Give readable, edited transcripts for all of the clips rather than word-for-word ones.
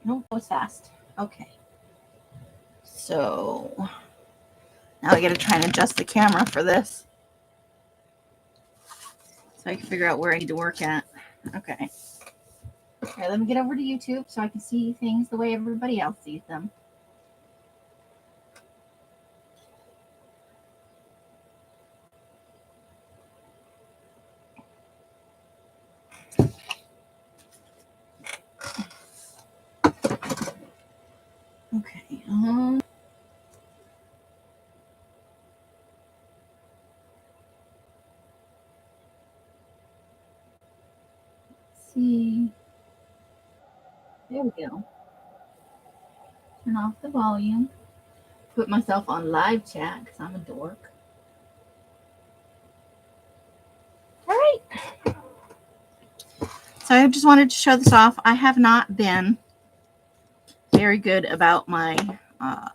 Nope, that was fast. Okay. So now I gotta try and adjust the camera for this, so I can figure out where I need to work at. Okay. Okay, let me get over to YouTube so I can see things the way everybody else sees them. Okay. Let's see. There we go. Turn off the volume. Put myself on live chat because I'm a dork. All right. So I just wanted to show this off. I have not been very good about my, I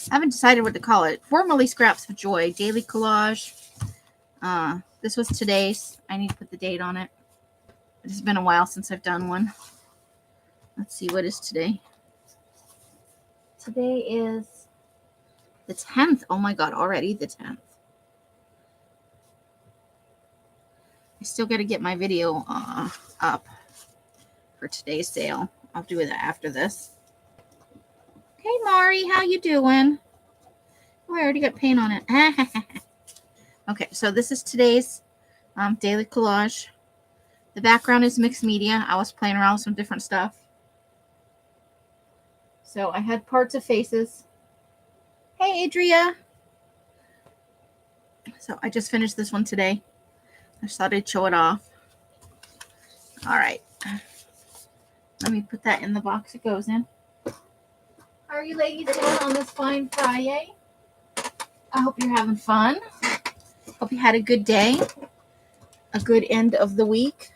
haven't decided what to call it. Formerly Scraps of Joy, Daily Collage. This was today's. I need to put the date on it. It's been a while since I've done one. Let's see, what is today? Today is the 10th. Oh my God, already the 10th. I still got to get my video up for today's sale. I'll do it after this. Hey, Mari, how you doing? Oh, I already got paint on it. Okay, so this is today's daily collage. The background is mixed media. I was playing around with some different stuff. So I had parts of faces. Hey, Adria. So I just finished this one today. I just thought I'd show it off. All right. Let me put that in the box it goes in. How are you ladies doing on this fine Fri-Yay? I hope you're having fun. Hope you had a good day. A good end of the week.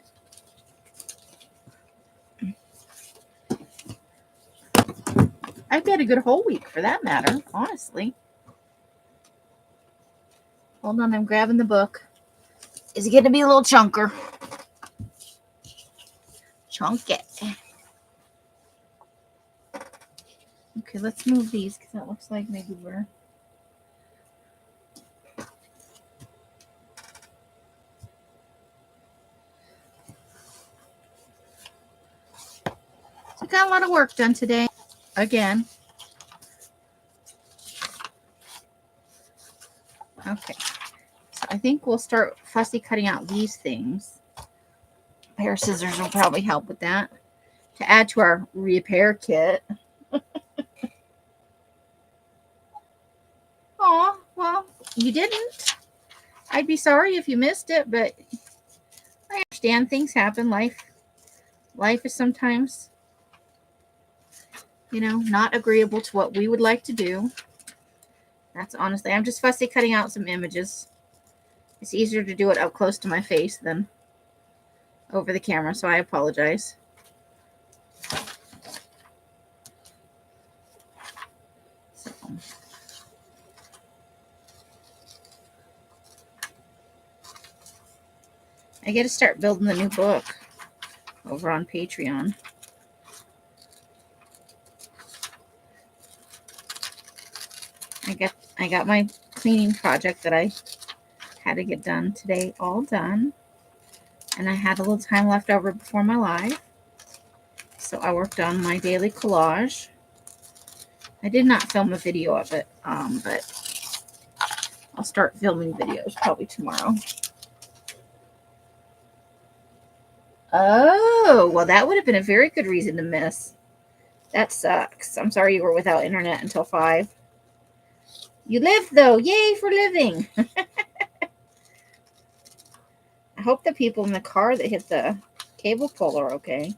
I've had a good whole week for that matter, honestly. Hold on, I'm grabbing the book. Is it going to be a little chunker? Chunk it. Okay, let's move these because that looks like maybe we're... So I got a lot of work done today. Again. Okay. So I think we'll start fussy cutting out these things. A pair of scissors will probably help with that. To add to our repair kit. Aw, well, you didn't. I'd be sorry if you missed it, but I understand things happen. Life is sometimes, not agreeable to what we would like to do. That's honestly, I'm just fussy cutting out some images. It's easier to do it up close to my face than over the camera, so I apologize. So. I got to start building the new book over on Patreon. I got my cleaning project that I had to get done today all done. And I had a little time left over before my live. So I worked on my daily collage. I did not film a video of it, but I'll start filming videos probably tomorrow. Oh, well, that would have been a very good reason to miss. That sucks. I'm sorry you were without internet until 5. You lived, though. Yay for living. I hope the people in the car that hit the cable pole are okay.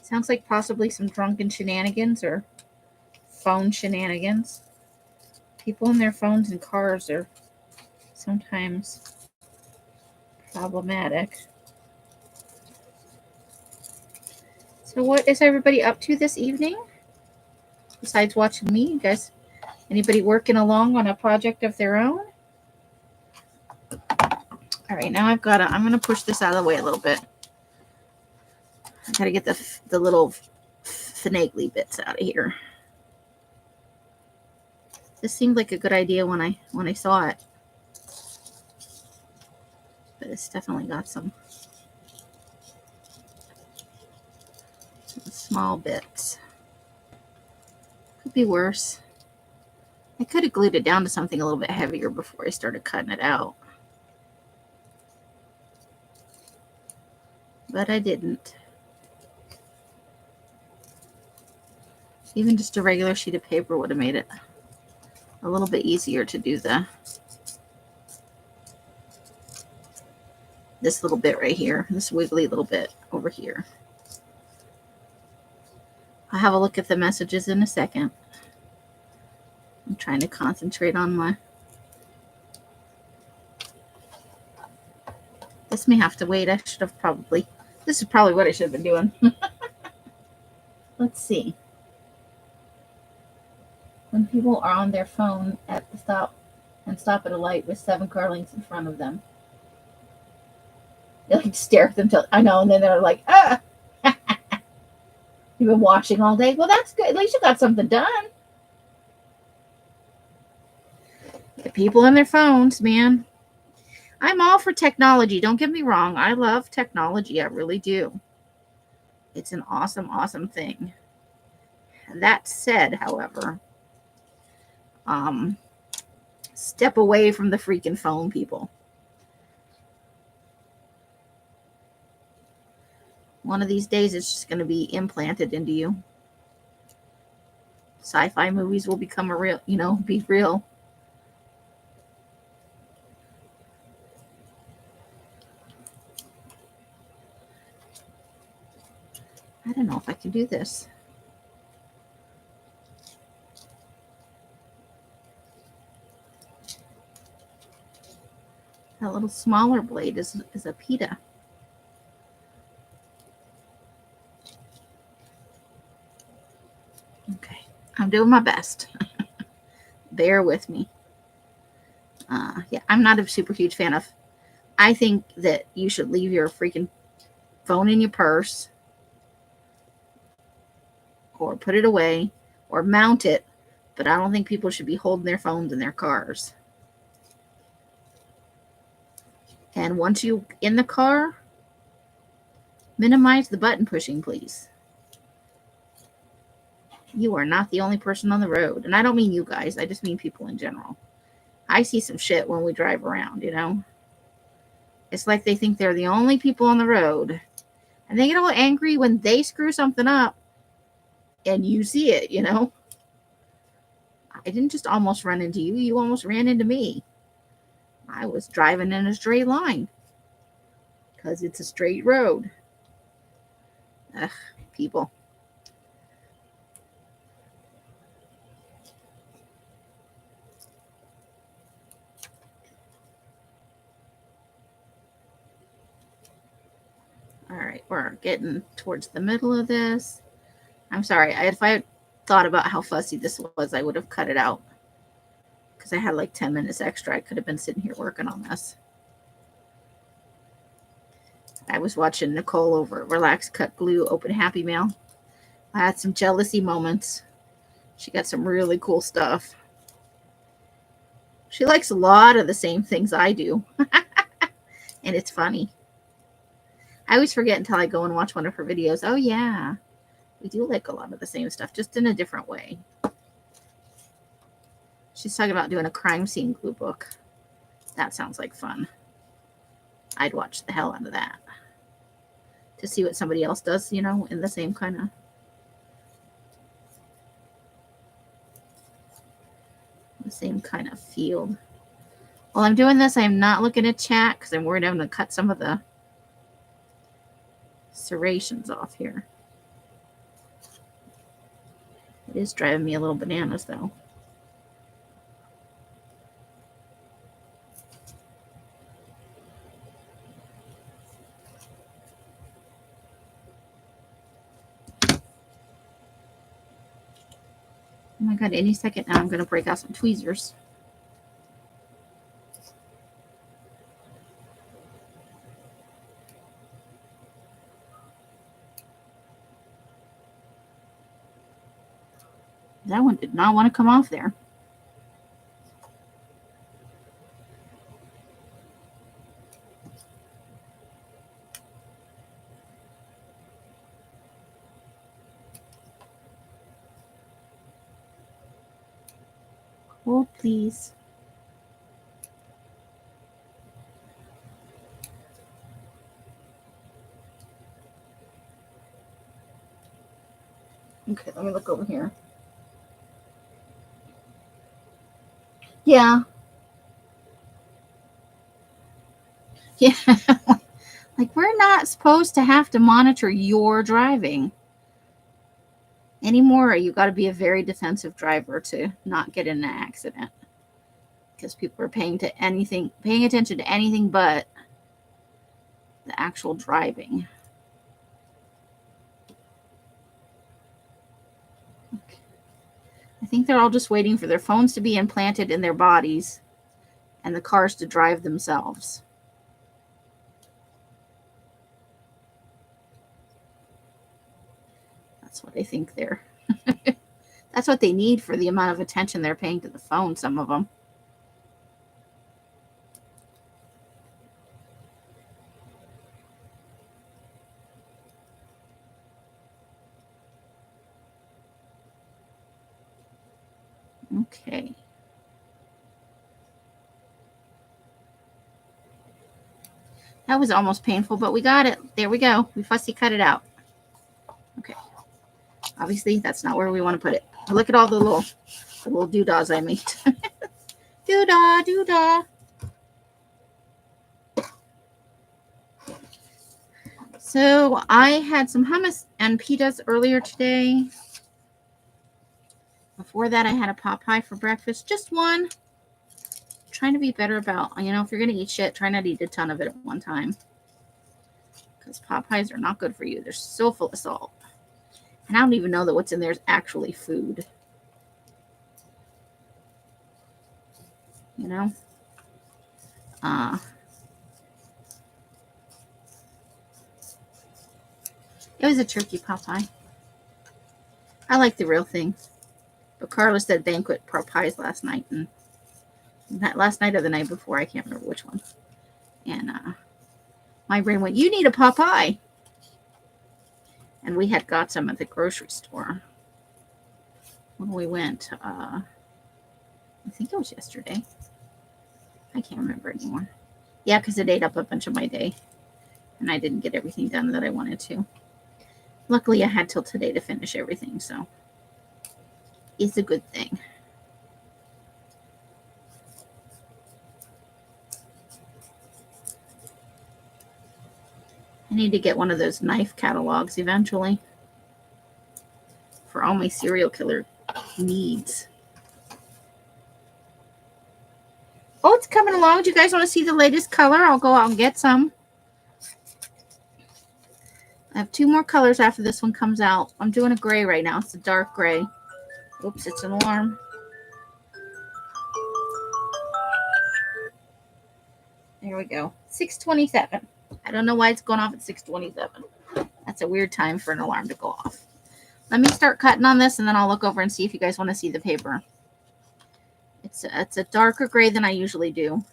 Sounds like possibly some drunken shenanigans or phone shenanigans. People in their phones and cars are sometimes problematic. So what is everybody up to this evening? Besides watching me, you guys, anybody working along on a project of their own? All right, now I'm going to push this out of the way a little bit. I got to get the little finagly bits out of here. This seemed like a good idea when I saw it. But it's definitely got some small bits. Could be worse. I could have glued it down to something a little bit heavier before I started cutting it out. But I didn't. Even just a regular sheet of paper would have made it a little bit easier to do this little bit right here, this wiggly little bit over here. I'll have a look at the messages in a second. I'm trying to concentrate on my... This may have to wait. I should have probably... This is probably what I should have been doing. Let's see. When people are on their phone at the stop at a light with 7 car lengths in front of them, they like stare at them till I know, and then they're like, ah. You've been watching all day. Well, that's good. At least you got something done. The people on their phones, man. I'm all for technology. Don't get me wrong. I love technology. I really do. It's an awesome, awesome thing. That said, however, step away from the freaking phone, people. One of these days, it's just going to be implanted into you. Sci-fi movies will become be real. I don't know if I can do this. That little smaller blade is a pita. Okay, I'm doing my best. Bear with me. Yeah, I'm not a super huge fan of... I think that you should leave your freaking phone in your purse, or put it away, or mount it, but I don't think people should be holding their phones in their cars. And once you're in the car, minimize the button pushing, please. You are not the only person on the road. And I don't mean you guys. I just mean people in general. I see some shit when we drive around, It's like they think they're the only people on the road. And they get all angry when they screw something up and you see it, I didn't just almost run into you. You almost ran into me. I was driving in a straight line because it's a straight road. Ugh, people. All right, we're getting towards the middle of this. I'm sorry. If I had thought about how fussy this was, I would have cut it out. Because I had like 10 minutes extra. I could have been sitting here working on this. I was watching Nicole over at Relax Cut Glue Open Happy Mail. I had some jealousy moments. She got some really cool stuff. She likes a lot of the same things I do. And it's funny. I always forget until I go and watch one of her videos. Oh, yeah. We do like a lot of the same stuff, just in a different way. She's talking about doing a crime scene glue book. That sounds like fun. I'd watch the hell out of that. To see what somebody else does, in the same kind of... the same kind of field. While I'm doing this, I'm not looking at chat because I'm worried I'm going to cut some of the serrations off here. It is driving me a little bananas, though. Oh my God, any second now I'm going to break out some tweezers. That one did not want to come off there. Hold, please. Okay, let me look over here. Yeah. Yeah. Like, we're not supposed to have to monitor your driving anymore. You got to be a very defensive driver to not get in an accident, because people are paying attention to anything but the actual driving. Okay. I think they're all just waiting for their phones to be implanted in their bodies and the cars to drive themselves. That's what I think they're. That's what they need for the amount of attention they're paying to the phone, some of them. Okay. That was almost painful, but we got it. There we go. We fussy cut it out. Okay. Obviously, that's not where we want to put it. Look at all the little doodahs I made. Doodah, doodah. So I had some hummus and pitas earlier today. Before that, I had a pot pie for breakfast. Just one. Trying to be better about, if you're going to eat shit, try not to eat a ton of it at one time. Because pot pies are not good for you. They're so full of salt. And I don't even know that what's in there is actually food. It was a turkey pot pie. I like the real thing. But Carla said banquet pot pies last night. And that last night or the night before, I can't remember which one. And my brain went, you need a pot pie. And we had got some at the grocery store when we went. I think it was yesterday. I can't remember anymore. Yeah, because it ate up a bunch of my day. And I didn't get everything done that I wanted to. Luckily, I had till today to finish everything, so it's a good thing. I need to get one of those knife catalogs eventually for all my serial killer needs. Oh, it's coming along. Do you guys want to see the latest color? I'll go out and get some. I have 2 more colors after this one comes out. I'm doing a gray right now. It's a dark gray. Oops, it's an alarm. There we go. 6:27. I don't know why it's going off at 6:27. That's a weird time for an alarm to go off. Let me start cutting on this, and then I'll look over and see if you guys want to see the paper. It's a darker gray than I usually do.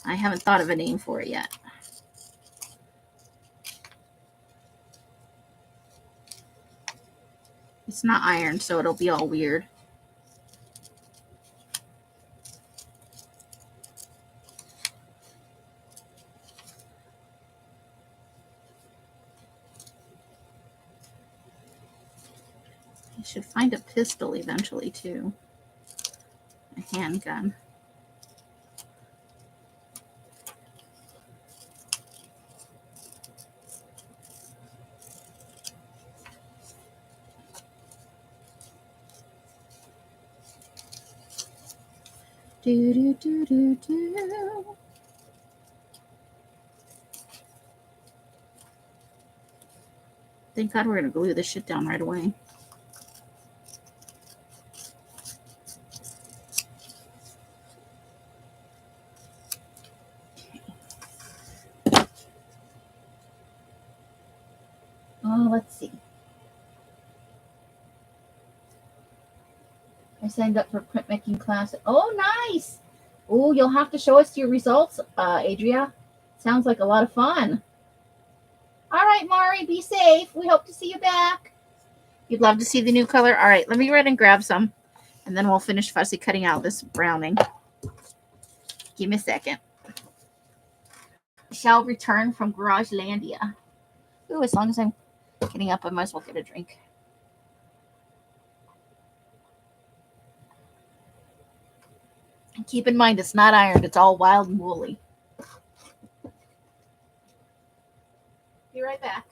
I haven't thought of a name for it yet. It's not iron, so it'll be all weird. I should find a pistol eventually, too. A handgun. Do, do, do, do, do. Thank God we're going to glue this shit down right away. Oh, let's see. signed up for printmaking class. Oh, nice. Oh, you'll have to show us your results, Adria. Sounds like a lot of fun. All right, Mari, be safe. We hope to see you back. You'd love to see the new color? All right, let me go ahead and grab some, and then we'll finish fussy cutting out this browning. Give me a second. Shall return from Garagelandia. Ooh, as long as I'm getting up, I might as well get a drink. And keep in mind, it's not ironed. It's all wild and woolly. Be right back.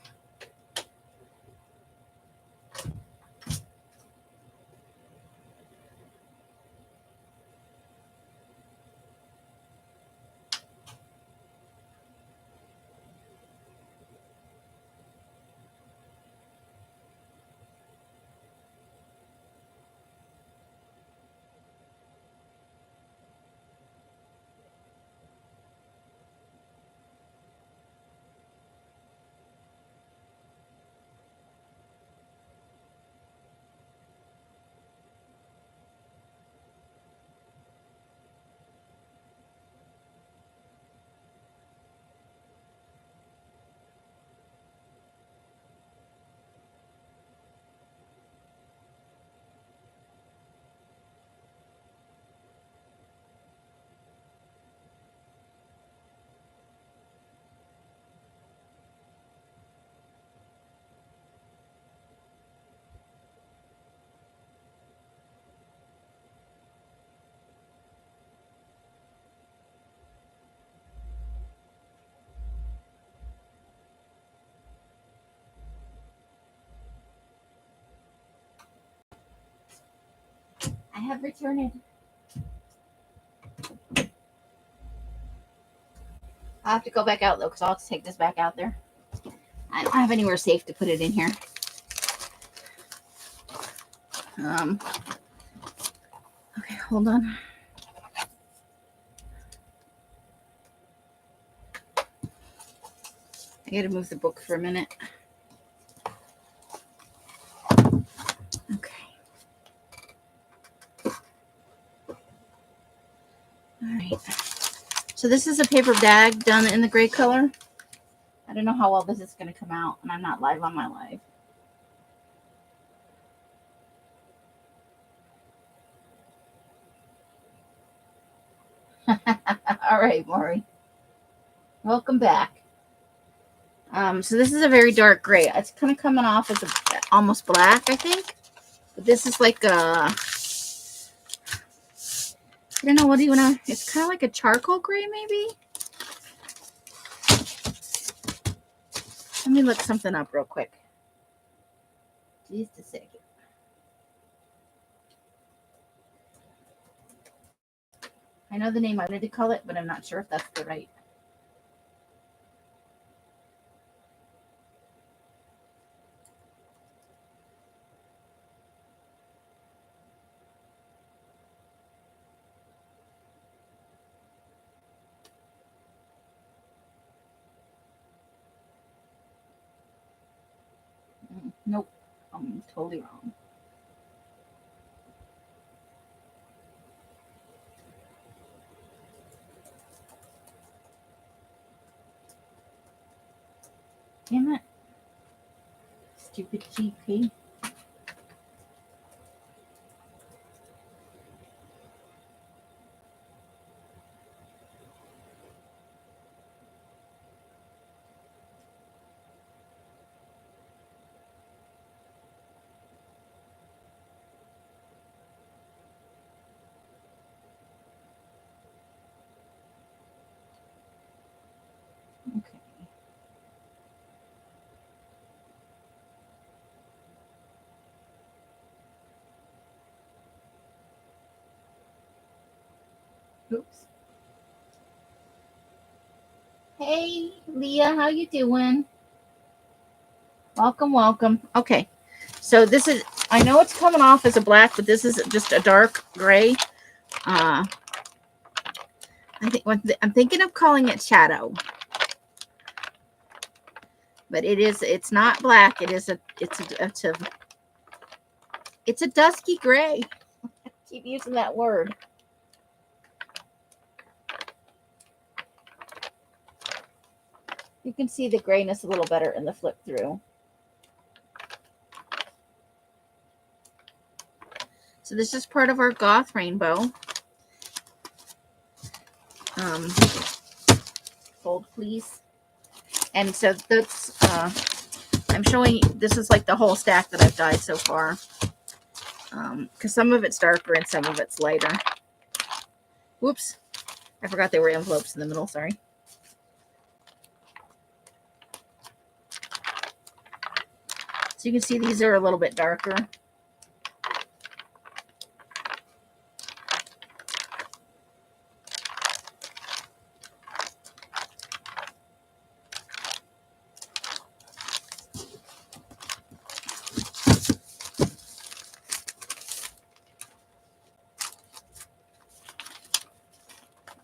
I have returned. I'll have to go back out, though, because I'll have to take this back out there. I don't have anywhere safe to put it in here. Okay, hold on. I got to move the book for a minute. Okay. All right. So this is a paper bag done in the gray color. I don't know how well this is going to come out, and I'm not live on my live. All right, Maury. Welcome back. So this is a very dark gray. It's kind of coming off as almost black, I think. But this is like a, I don't know, what do you want to, it's kind of like a charcoal gray, maybe? Let me look something up real quick. Just a second. I know the name I wanted to call it, but I'm not sure if that's the right. Nope, I'm totally wrong. Damn it. Stupid GP. Okay. Oops. Hey, Leah, how you doing? Welcome, welcome. Okay, so this is, I know it's coming off as a black, but this is just a dark gray. I think I'm thinking of calling it shadow, but it's not black. It's a dusky gray. Keep using that word. You can see the grayness a little better in the flip through. So this is part of our goth rainbow. Fold please. And so that's, I'm showing you, this is like the whole stack that I've dyed so far. Because some of it's darker and some of it's lighter. Whoops. I forgot there were envelopes in the middle, sorry. So you can see these are a little bit darker.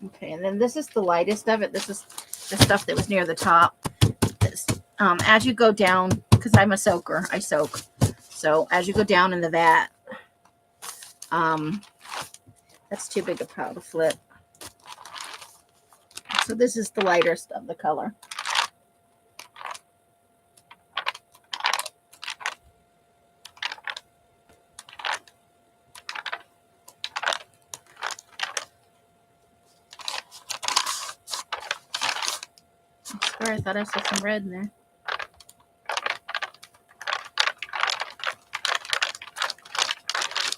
Okay, and then this is the lightest of it. This is the stuff that was near the top. This, as you go down, because I'm a soaker, I soak. So as you go down in the vat, that's too big a pile to flip. So this is the lightest of the color. I swear I thought I saw some red in there.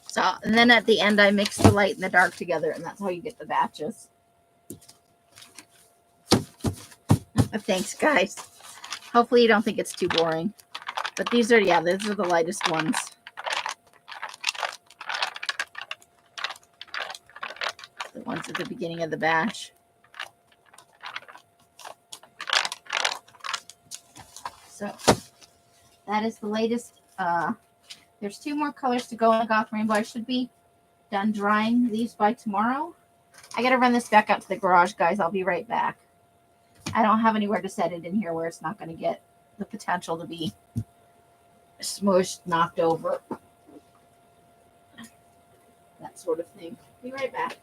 So, and then at the end I mix the light and the dark together, and that's how you get the batches. Thanks, guys. Hopefully you don't think it's too boring. But these are, yeah, these are the lightest ones. The ones at the beginning of the batch. So that is the latest. There's 2 more colors to go in the goth rainbow. I should be done drying these by tomorrow. I got to run this back out to the garage, guys. I'll be right back. I don't have anywhere to set it in here where it's not going to get the potential to be smushed, knocked over, that sort of thing. Be right back.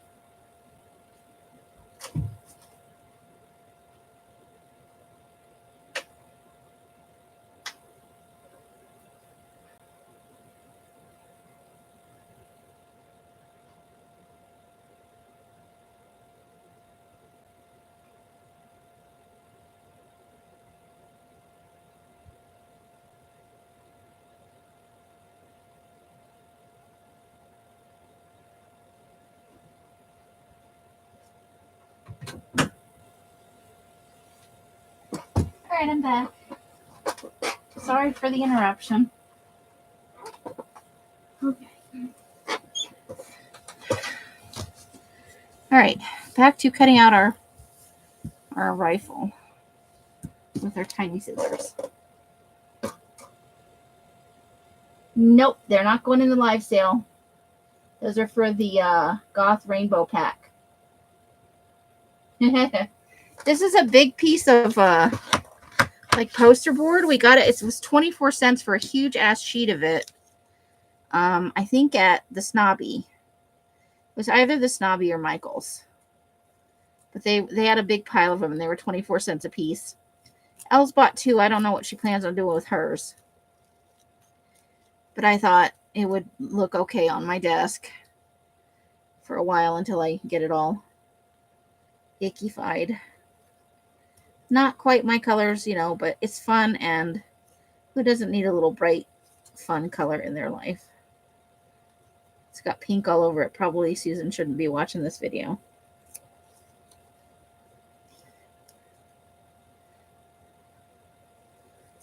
All right, I'm back. Sorry for the interruption. Okay. All right, back to cutting out our rifle with our tiny scissors. Nope, they're not going in the live sale. Those are for the Goth Rainbow Pack. This is a big piece of like poster board. We got it. It was 24 cents for a huge ass sheet of it. I think at the Snobby. It was either the Snobby or Michael's. But they had a big pile of them, and they were 24 cents a piece. Els bought 2. I don't know what she plans on doing with hers. But I thought it would look okay on my desk for a while until I get it all icky-fied. Not quite my colors, you know, but it's fun, and who doesn't need a little bright, fun color in their life? It's got pink all over it. Probably Susan shouldn't be watching this video.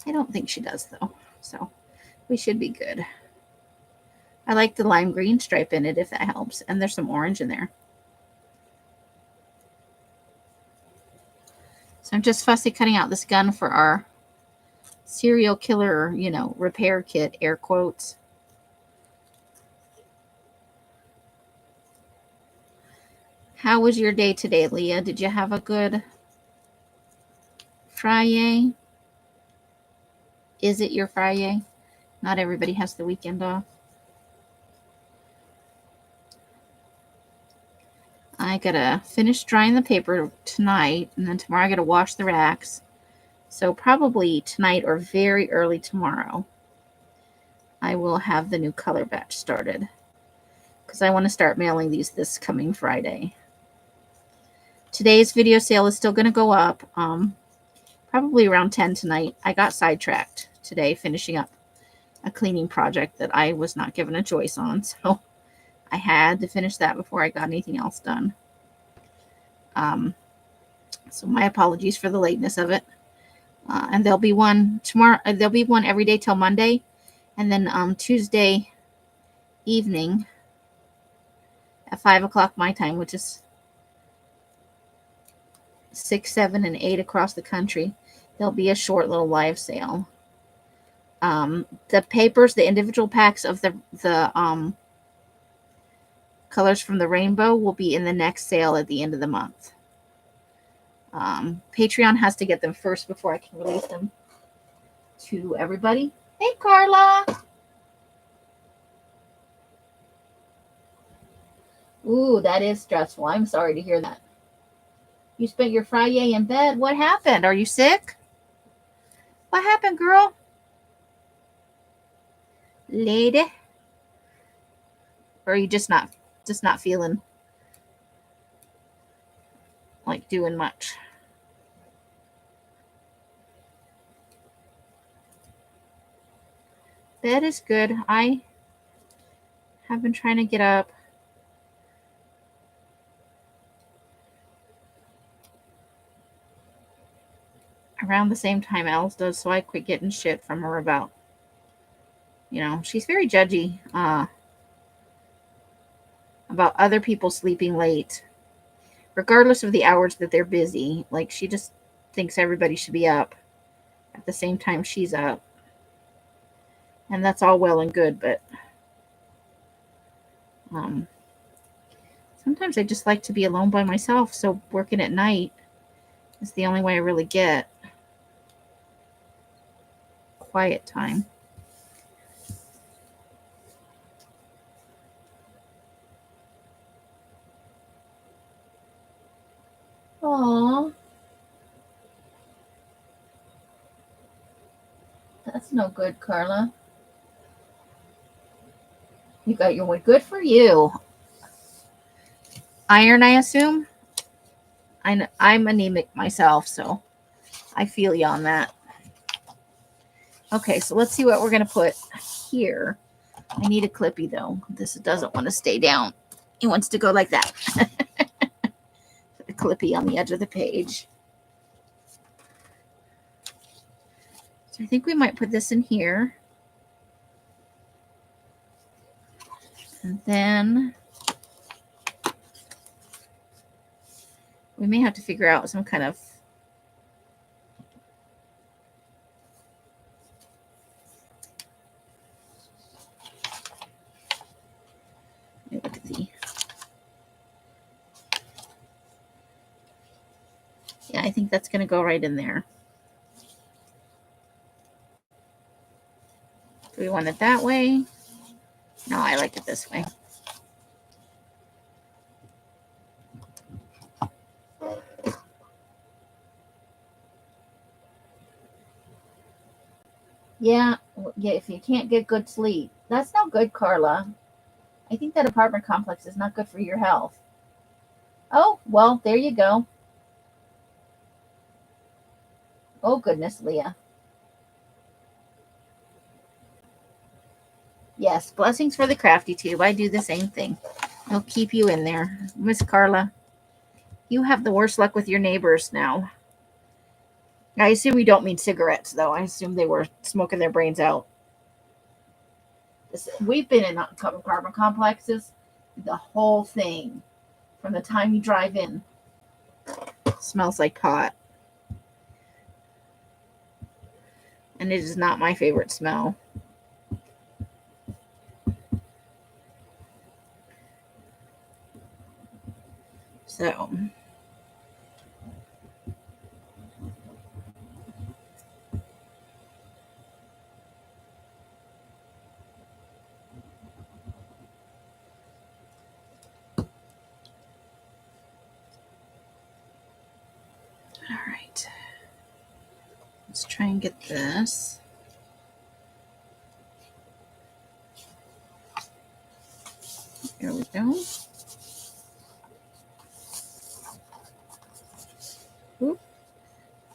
I don't think she does, though, so we should be good. I like the lime green stripe in it, if that helps, and there's some orange in there. So I'm just fussy cutting out this gun for our serial killer, you know, repair kit, air quotes. How was your day today, Leah? Did you have a good Fri-Yay? Is it your Fri-Yay? Not everybody has the weekend off. I gotta finish drying the paper tonight, and then tomorrow I gotta wash the racks. So probably tonight or very early tomorrow, I will have the new color batch started, because I want to start mailing these this coming Friday. Today's video sale is still going to go up, probably around 10 tonight. I got sidetracked today finishing up a cleaning project that I was not given a choice on, so I had to finish that before I got anything else done. So my apologies for the lateness of it. And there'll be one tomorrow. There'll be one every day till Monday, and then Tuesday evening at 5 o'clock my time, which is 6, 7, and 8 across the country. There'll be a short little live sale. The papers, the individual packs of the colors from the rainbow will be in the next sale at the end of the month. Patreon has to get them first before I can release them to everybody. Hey, Carla. Ooh, that is stressful. I'm sorry to hear that. You spent your Fri-Yay in bed. What happened? Are you sick? What happened, girl? Lady? Or are you just not feeling like doing much? Bed is good. I have been trying to get up around the same time Els does, so I quit getting shit from her about, she's very judgy about other people sleeping late, regardless of the hours that they're busy. Like, she just thinks everybody should be up at the same time she's up. And that's all well and good, but sometimes I just like to be alone by myself, so working at night is the only way I really get quiet time. Aww. That's no good, Carla. You got your way. Good for you. Iron, I assume? I'm anemic myself, so I feel you on that. Okay, so let's see what we're going to put here. I need a clippy, though. This doesn't want to stay down. It wants to go like that. Put a clippy on the edge of the page. So I think we might put this in here. And then we may have to figure out some kind of look at the, yeah, I think that's going to go right in there. Do we want it that way? No, I like it this way. Yeah, if you can't get good sleep. That's no good, Carla. I think that apartment complex is not good for your health. Oh, well, there you go. Oh, goodness, Leah. Yes, blessings for the crafty tube. I do the same thing. I'll keep you in there. Miss Carla, you have the worst luck with your neighbors now. I assume you don't mean cigarettes, though. I assume they were smoking their brains out. We've been in apartment complexes. The whole thing, from the time you drive in, smells like pot. And it is not my favorite smell. So, All right. Let's try and get this. There we go. Oop.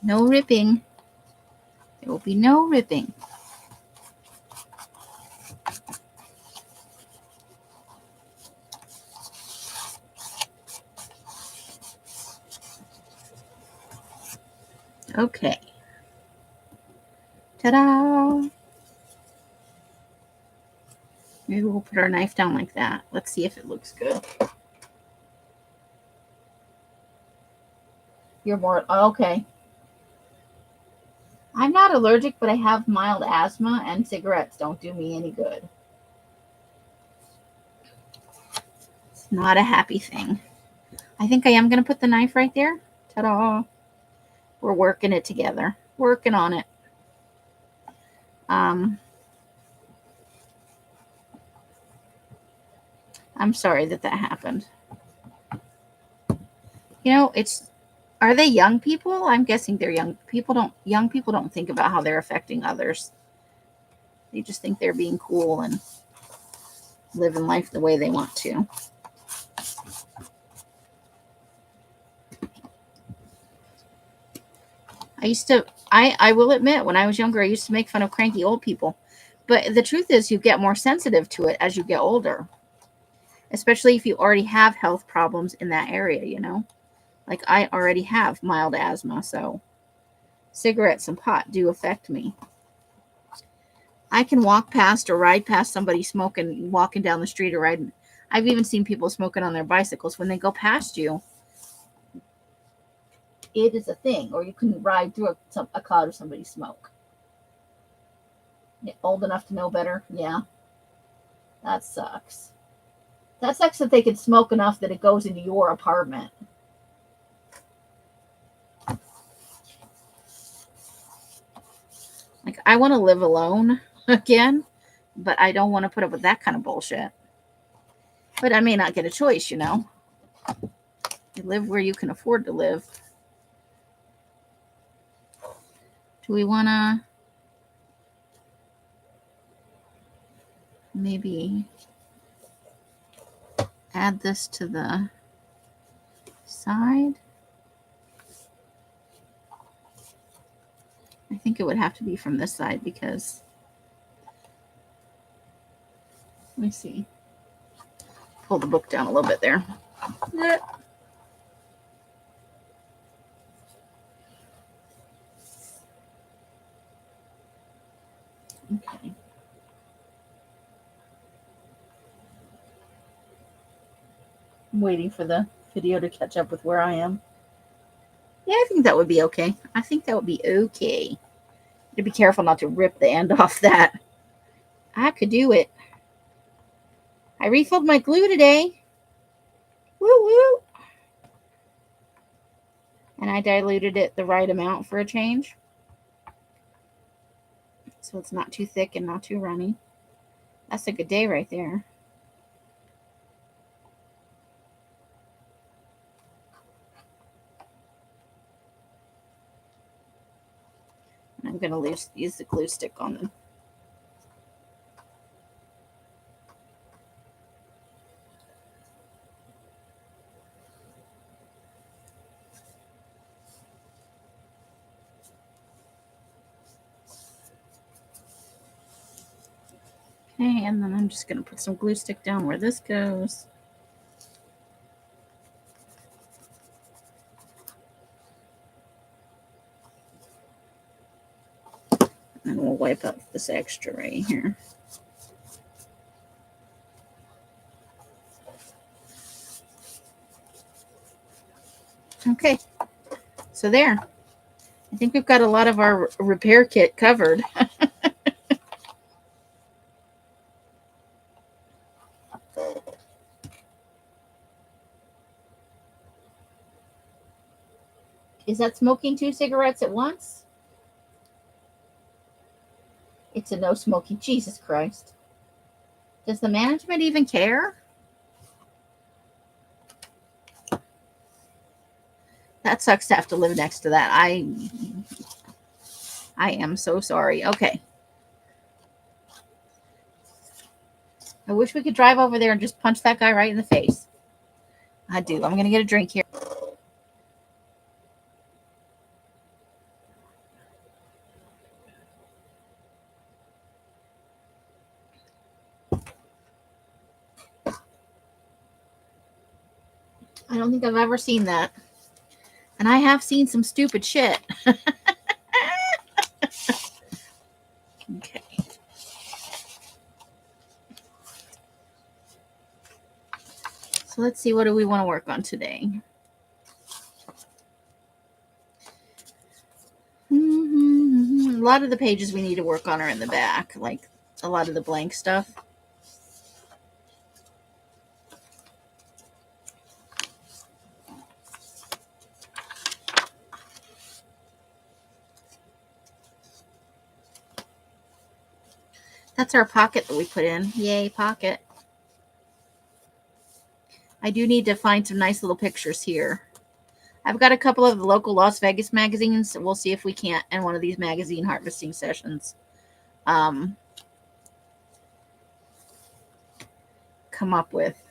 No ripping. There will be no ripping. Okay. Ta-da! Maybe we'll put our knife down like that. Let's see if it looks good. You're more, okay. I'm not allergic, but I have mild asthma, and cigarettes don't do me any good. It's not a happy thing. I think I am going to put the knife right there. Ta-da! We're working it together. Working on it. I'm sorry that happened. You know, are they young people? I'm guessing they're young people. Young people don't think about how they're affecting others. They just think they're being cool and living life the way they want to. I will admit, when I was younger, I used to make fun of cranky old people. But the truth is, you get more sensitive to it as you get older. Especially if you already have health problems in that area, you know? Like, I already have mild asthma, so cigarettes and pot do affect me. I can walk past or ride past somebody smoking, walking down the street or riding. I've even seen people smoking on their bicycles. When they go past you, it is a thing. Or you can ride through a cloud of somebody's smoke. Old enough to know better? Yeah. That sucks. That sucks that they can smoke enough that it goes into your apartment. Like, I want to live alone again, but I don't want to put up with that kind of bullshit. But I may not get a choice, you know. You live where you can afford to live. Do we want to maybe add this to the side? I think it would have to be from this side because, let me see. Pull the book down a little bit there. Okay. I'm waiting for the video to catch up with where I am. Yeah, I think that would be okay. I think that would be okay. To be careful not to rip the end off that. I could do it. I refilled my glue today. Woo woo. And I diluted it the right amount for a change. So it's not too thick and not too runny. That's a good day right there. And I'm going to use the glue stick on them. Okay, and then I'm just going to put some glue stick down where this goes. And we'll wipe up this extra right here. Okay, so there. I think we've got a lot of our repair kit covered. Is that smoking 2 cigarettes at once? It's a no smoking. Jesus Christ. Does the management even care? That sucks to have to live next to that. I am so sorry. Okay. I wish we could drive over there and just punch that guy right in the face. I do. I'm going to get a drink here. I don't think I've ever seen that. And I have seen some stupid shit. Okay. So let's see, what do we want to work on today? A lot of the pages we need to work on are in the back, like a lot of the blank stuff. That's our pocket that we put in. Yay, pocket. I do need to find some nice little pictures here. I've got a couple of the local Las Vegas magazines. We'll see if we can't, in one of these magazine harvesting sessions, come up with.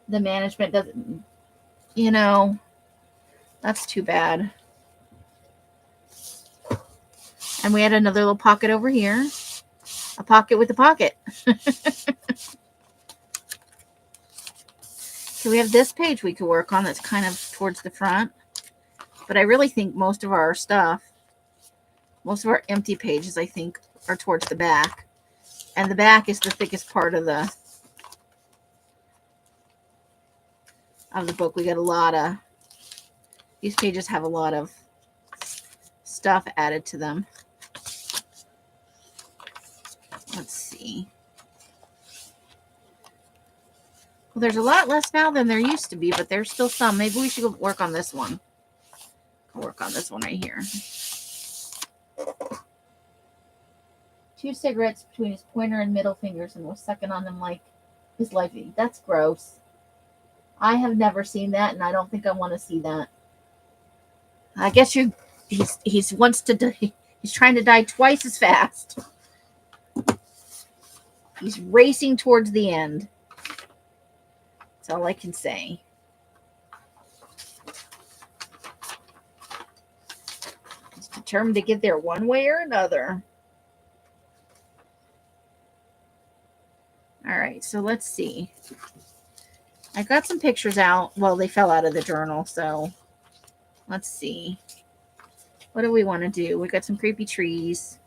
The management doesn't, you know, that's too bad. And we had another little pocket over here. A pocket with a pocket. So we have this page we could work on that's kind of towards the front. But I really think most of our stuff, most of our empty pages, I think, are towards the back. And the back is the thickest part of the book. We got a lot of, these pages have a lot of stuff added to them. Let's see. Well, there's a lot less now than there used to be, but there's still some. Maybe we should go work on this one. I'll work on this one right here. 2 cigarettes between his pointer and middle fingers and was sucking on them like his life. That's gross. I have never seen that, and I don't think I want to see that. I guess he's wants to die. He's trying to die twice as fast. He's racing towards the end. That's all I can say. He's determined to get there one way or another. All right, so let's see. I got some pictures out. Well, they fell out of the journal, so let's see. What do we want to do? We got some creepy trees.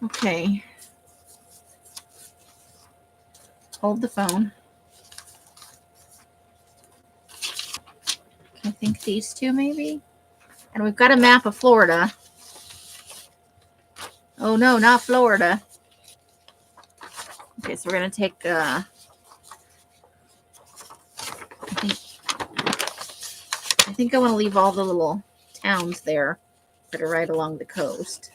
Okay. Hold the phone. I think these two maybe. And we've got a map of Florida. Oh no, not Florida. Okay, so we're going to take, I think I want to leave all the little towns there that are right along the coast.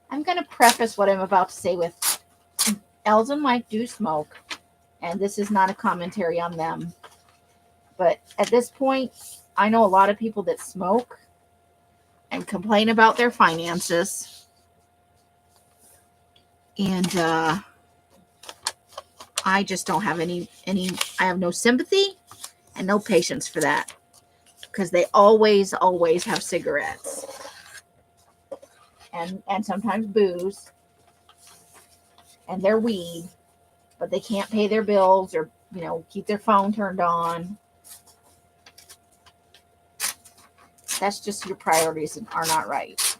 I'm going to preface what I'm about to say with Els and Mike do smoke, and this is not a commentary on them. But at this point, I know a lot of people that smoke and complain about their finances. And I just don't have any, I have no sympathy and no patience for that. Because they always have cigarettes. And sometimes booze. And their weed. But they can't pay their bills or, keep their phone turned on. That's just your priorities are not right.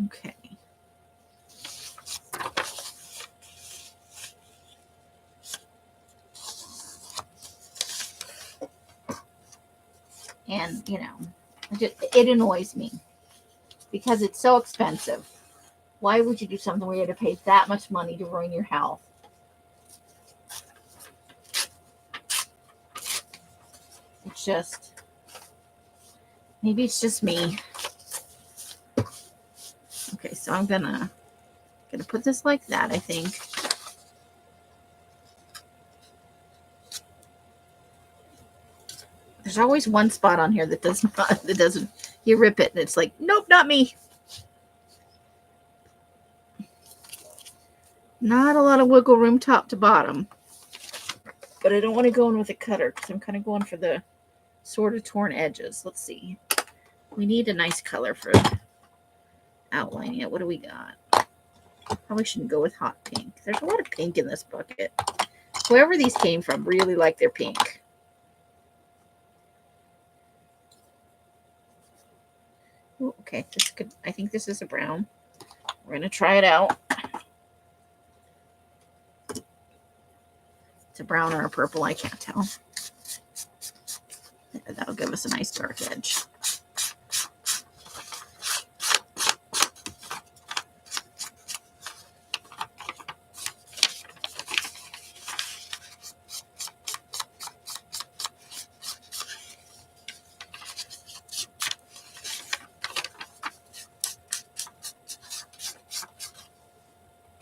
Okay. And, it annoys me because it's so expensive. Why would you do something where you had to pay that much money to ruin your health? It's just, maybe it's just me. Okay, so I'm gonna put this like that, I think. There's always one spot on here that doesn't, you rip it and it's like, nope, not me. Not a lot of wiggle room top to bottom. But I don't want to go in with a cutter because I'm kind of going for the sort of torn edges. Let's see. We need a nice color for outlining it. What do we got? Probably shouldn't go with hot pink. There's a lot of pink in this bucket. Whoever these came from really like their pink. Ooh, okay, I think this is a brown. We're going to try it out. It's a brown or a purple, I can't tell. That'll give us a nice dark edge.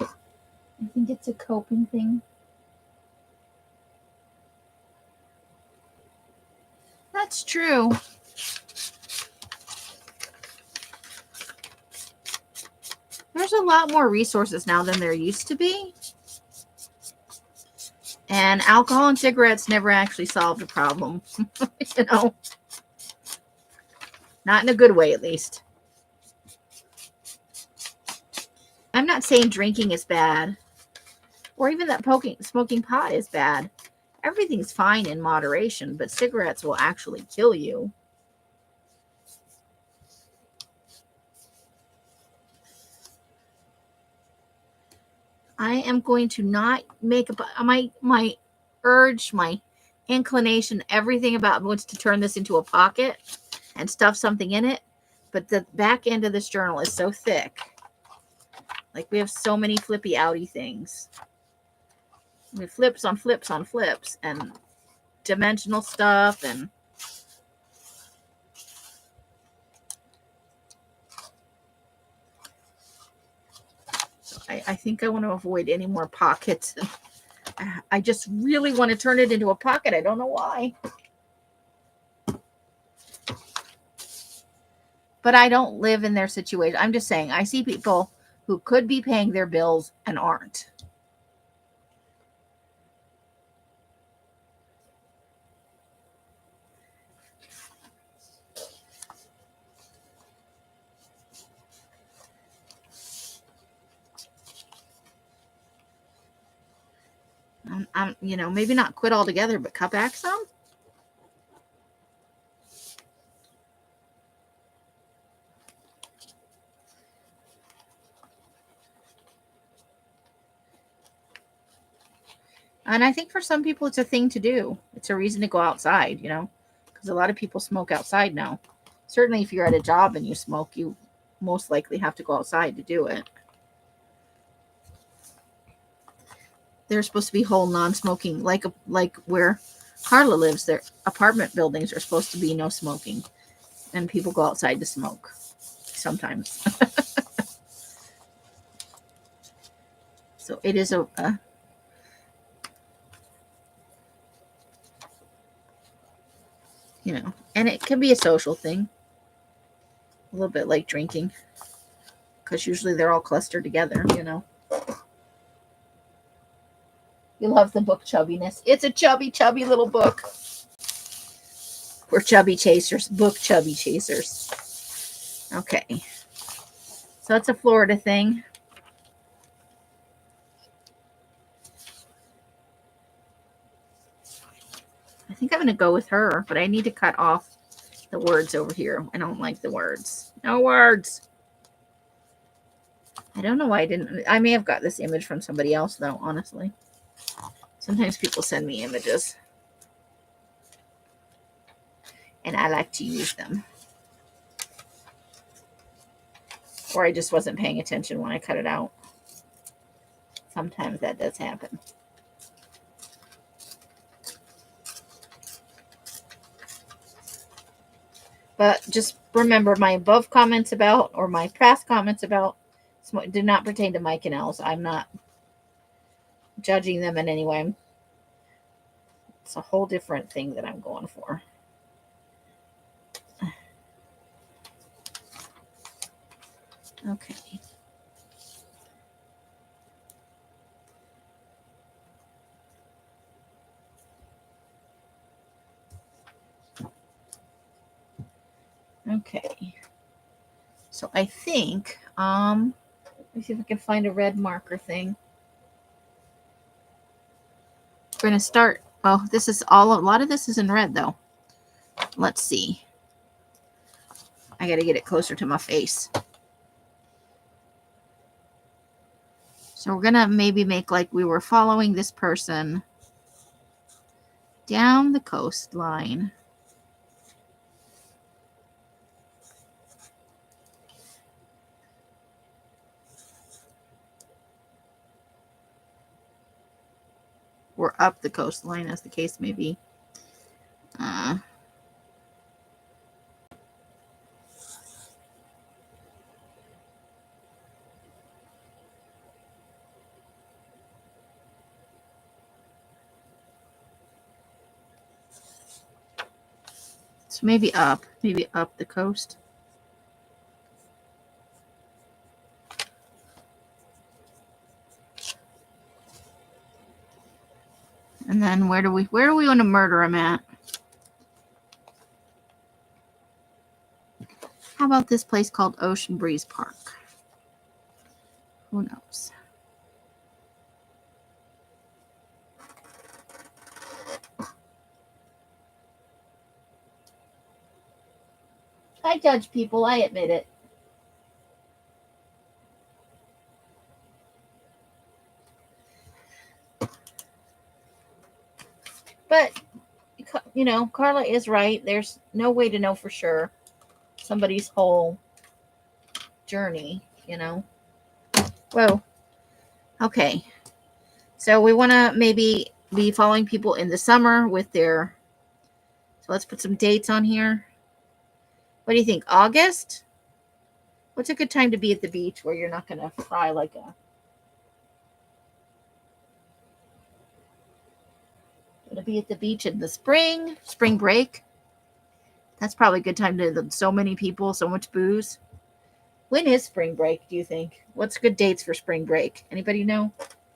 I think it's a coping thing. That's true. There's a lot more resources now than there used to be. And alcohol and cigarettes never actually solved a problem. You know, not in a good way, at least. I'm not saying drinking is bad, or even that smoking pot is bad. Everything's fine in moderation, but cigarettes will actually kill you. I am going to not make my urge, my inclination, everything about wants to turn this into a pocket and stuff something in it. But the back end of this journal is so thick. Like, we have so many flippy outy things. We have flips on flips on flips and dimensional stuff and so I think I want to avoid any more pockets. I just really want to turn it into a pocket. I don't know why. But I don't live in their situation. I'm just saying, I see people who could be paying their bills and aren't. You know, maybe not quit altogether, but cut back some. And I think for some people, it's a thing to do. It's a reason to go outside, you know, because a lot of people smoke outside now. Certainly, if you're at a job and you smoke, you most likely have to go outside to do it. There's supposed to be whole non-smoking, like where Carla lives. Their apartment buildings are supposed to be no smoking, and people go outside to smoke sometimes. So it is a you know, and it can be a social thing, a little bit like drinking, because usually they're all clustered together, you know. You love the book chubbiness. It's a chubby little book. We're chubby chasers, book chubby chasers. Okay. So it's a Florida thing. I think I'm going to go with her, but I need to cut off the words over here. I don't like the words. No words. I don't know why I didn't. I may have got this image from somebody else, though, honestly. Sometimes people send me images, and I like to use them. Or I just wasn't paying attention when I cut it out. Sometimes that does happen. But just remember, my above comments about, or my past comments about, did not pertain to Mike and Els. I'm not judging them in any way. It's a whole different thing that I'm going for. Okay. Okay. So I think, let me see if I can find a red marker thing. We're going to start. Oh, this is a lot of this is in red though. Let's see. I got to get it closer to my face. So we're going to maybe make like we were following this person down the coastline. Or up the coastline, as the case may be. So maybe up the coast. And then where do we want to murder him at? How about this place called Ocean Breeze Park? Who knows? I judge people, I admit it. But, you know, Carla is right. There's no way to know for sure somebody's whole journey, you know. Whoa. Okay. So we want to maybe be following people in the summer with their... So let's put some dates on here. What do you think? August? What's a good time to be at the beach where you're not going to fry like a... Going to be at the beach in the spring break. That's probably a good time to... So many people, so much booze. When is spring break, do you think? What's good dates for spring break? Anybody know?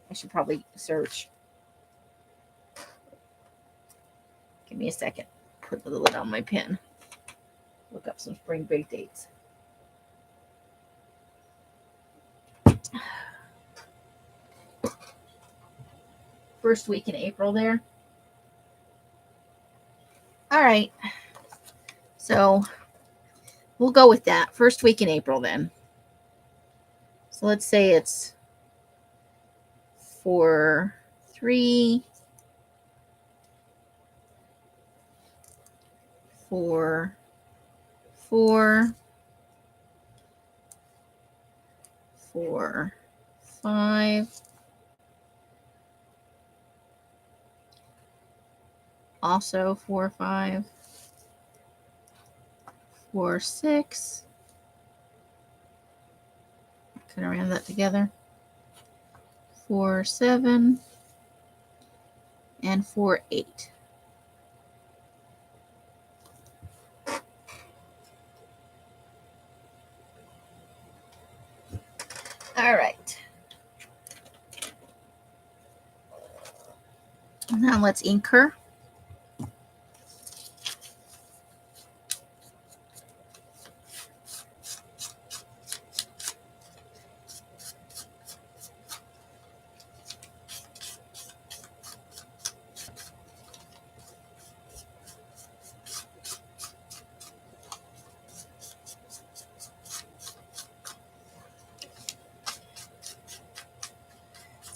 I should probably search. Give me a second. Put the lid on my pen. Look up some spring break dates. First week in April there. All right. So we'll go with that. First week in April then. So let's say it's 4, 3, 4, 4, 4, 5. Also 4, 5, 4, 6. Can I round that together? 4, 7, and 4, 8. All right. Now let's ink her.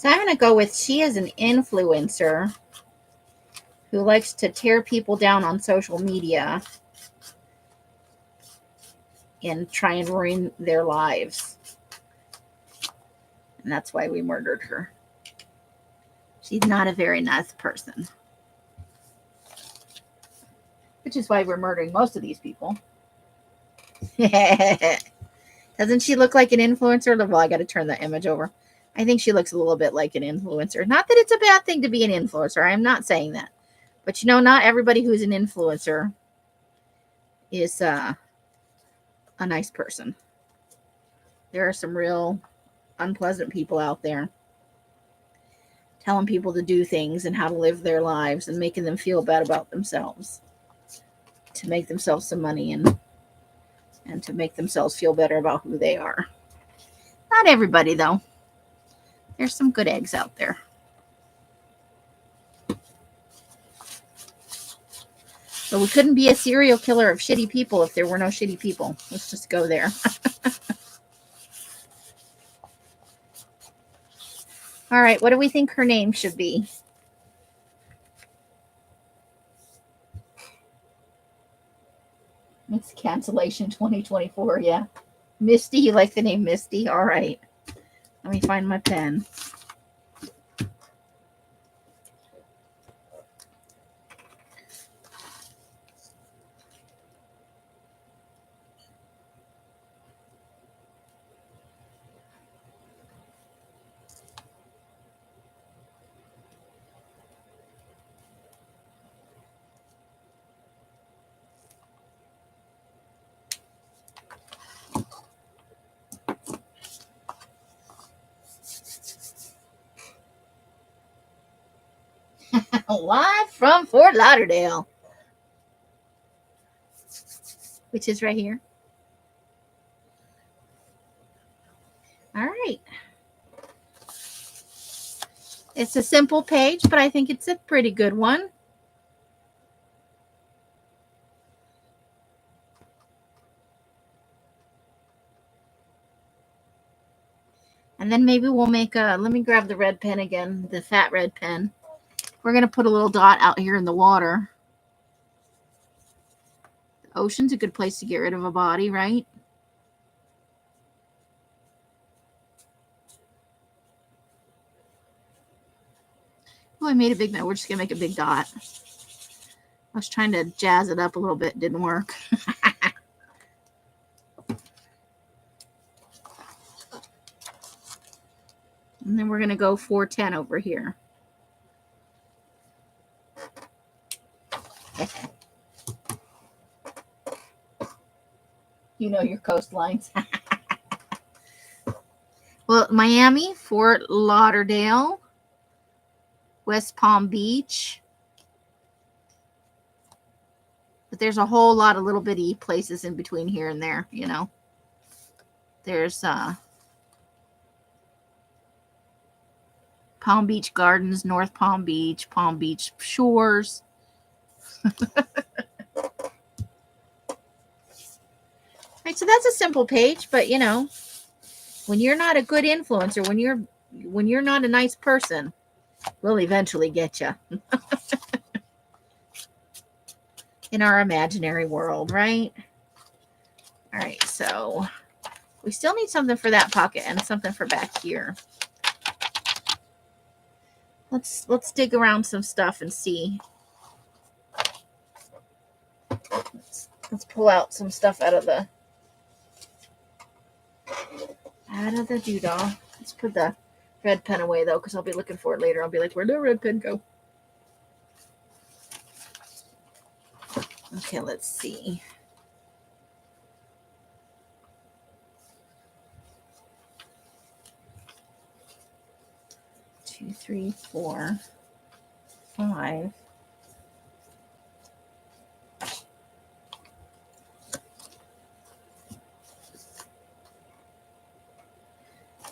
So I'm going to go with, she is an influencer who likes to tear people down on social media. and try and ruin their lives. And that's why we murdered her. She's not a very nice person. Which is why we're murdering most of these people. Doesn't she look like an influencer? Well, I got to turn the image over. I think she looks a little bit like an influencer. Not that it's a bad thing to be an influencer. I'm not saying that. But, not everybody who's an influencer is a nice person. There are some real unpleasant people out there telling people to do things and how to live their lives and making them feel bad about themselves to make themselves some money and to make themselves feel better about who they are. Not everybody, though. There's some good eggs out there. But we couldn't be a serial killer of shitty people if there were no shitty people. Let's just go there. All right, what do we think her name should be? It's cancellation 2024, yeah. Misty, you like the name Misty? All right. Let me find my pen. Live from Fort Lauderdale, which is right here. All right. It's a simple page, but I think it's a pretty good one. And then maybe we'll make let me grab the red pen again, the fat red pen. We're going to put a little dot out here in the water. The ocean's a good place to get rid of a body, right? Oh, I made a big dot. We're just going to make a big dot. I was trying to jazz it up a little bit. Didn't work. And then we're going to go 410 over here. You know your coastlines. Well, Miami, Fort Lauderdale, West Palm Beach. But there's a whole lot of little bitty places in between here and there, There's Palm Beach Gardens, North Palm Beach Shores. Right, so that's a simple page, but when you're not a good influencer, when you're not a nice person, we'll eventually get you. In our imaginary world, right? All right, so we still need something for that pocket and something for back here. Let's dig around some stuff and see. Let's pull out some stuff out of the doodah. Let's put the red pen away though, because I'll be looking for it later. I'll be like, where'd the red pen go? Okay, let's see. Two, 3, 4, 5.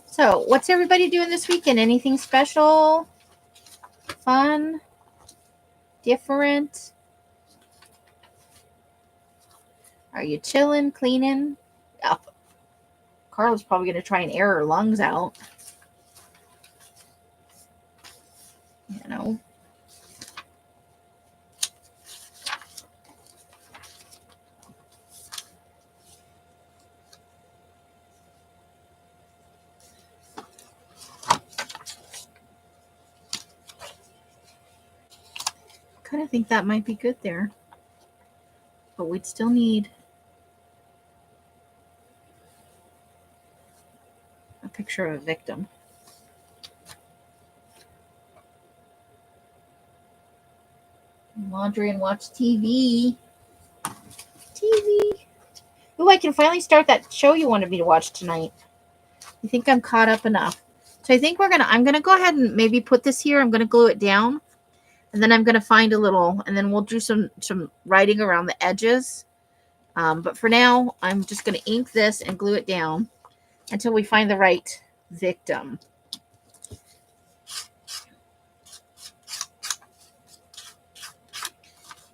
So, what's everybody doing this weekend? Anything special? Fun? Different? Are you chilling, cleaning? Oh, Carla's probably going to try and air her lungs out. Kind of think that might be good there. But we'd still need a picture of a victim. Laundry and watch TV. Oh, I can finally start that show you wanted me to watch tonight. You think I'm caught up enough? So I think I'm gonna go ahead and maybe put this here. I'm gonna glue it down, and then I'm gonna find a little, and then we'll do some writing around the edges. But for now, I'm just gonna ink this and glue it down until we find the right victim.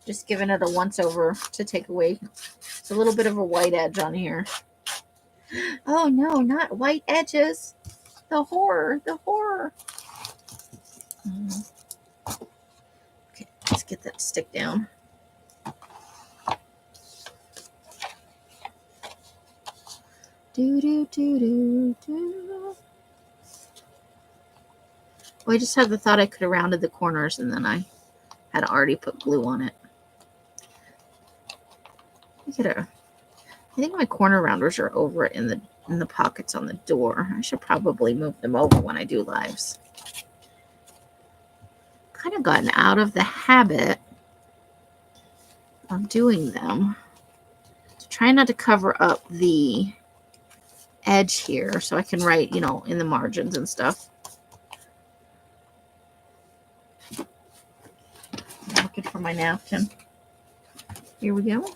Just giving it a once over to take away. It's a little bit of a white edge on here. Oh no, not white edges. The horror. Okay, let's get that stick down. Do. Oh, I just had the thought I could have rounded the corners, and then I had already put glue on it. I think my corner rounders are over in the pockets on the door. I should probably move them over when I do lives. Kind of gotten out of the habit of doing them. So try not to cover up the edge here so I can write, in the margins and stuff. I'm looking for my napkin. Here we go.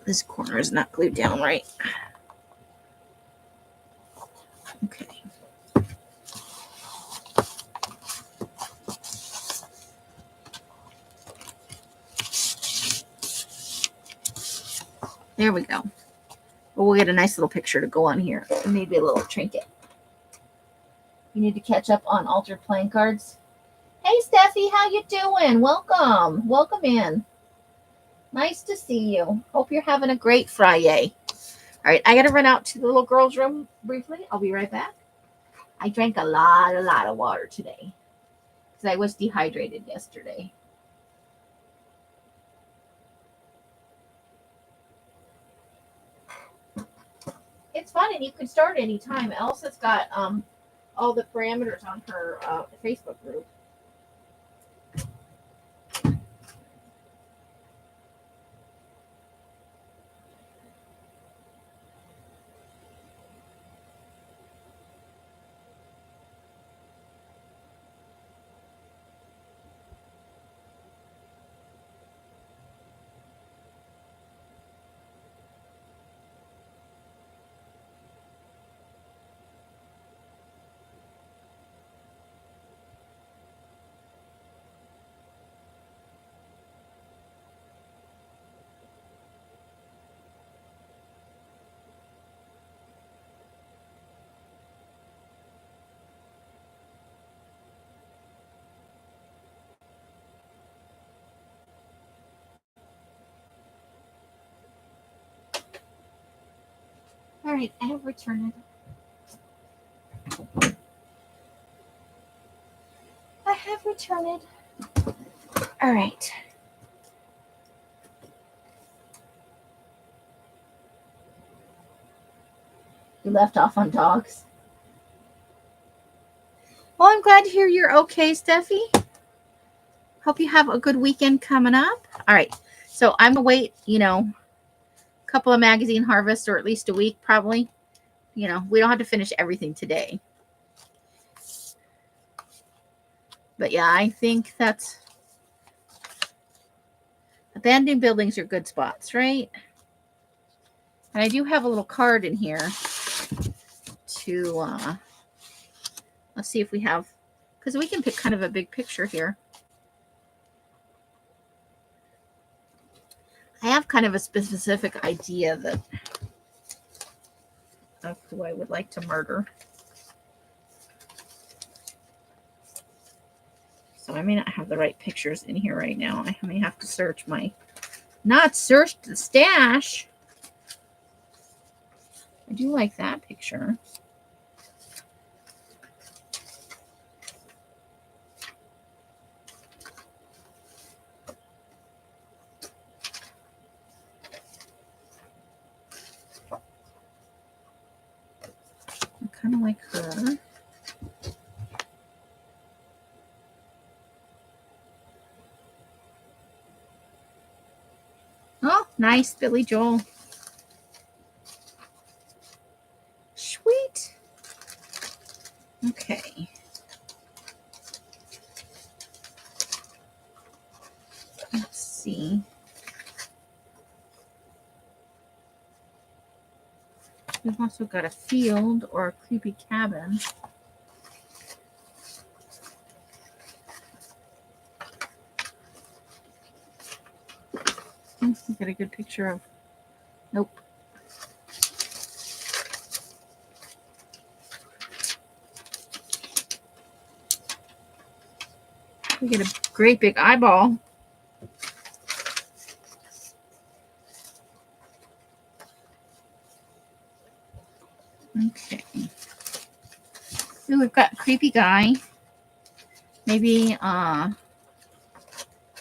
This corner is not glued down right. Okay. There we go. But we'll get a nice little picture to go on here. Maybe a little trinket. You need to catch up on altered playing cards. Hey, Steffi, how you doing? Welcome. Welcome in. Nice to see you. Hope you're having a great Fri-Yay. All right, I got to run out to the little girl's room briefly. I'll be right back. I drank a lot of water today because I was dehydrated yesterday. It's fun, and you can start anytime. Elsa's got all the parameters on her Facebook group. All right, I have returned it. I have returned it. All right. You left off on dogs. Well, I'm glad to hear you're okay, Steffi. Hope you have a good weekend coming up. All right. So I'm going to wait, a couple of magazine harvests, or at least a week probably. We don't have to finish everything today. But yeah, I think that's abandoned buildings are good spots, right? And I do have a little card in here to let's see if we have, because we can pick kind of a big picture here. I have kind of a specific idea of who I would like to murder. So I may not have the right pictures in here right now. I may have to search not search the stash. I do like that picture. I kind of like her. Oh, nice, Billy Joel. Sweet. Okay. Let's see. We've also got a field or a creepy cabin. We got a good picture of. Nope. We get a great big eyeball. Okay. Ooh, we've got a creepy guy. Maybe,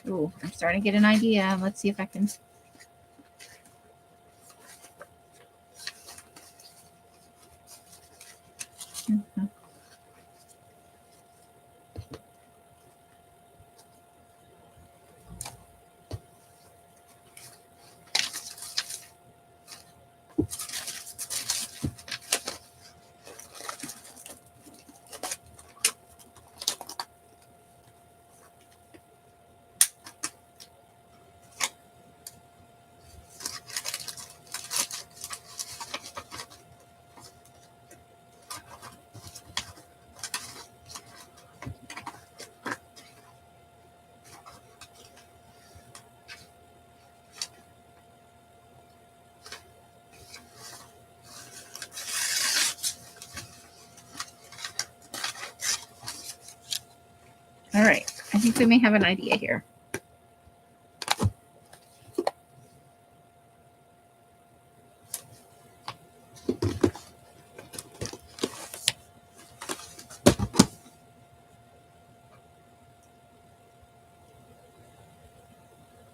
ooh, I'm starting to get an idea. Let's see if I can. All right. I think we may have an idea here.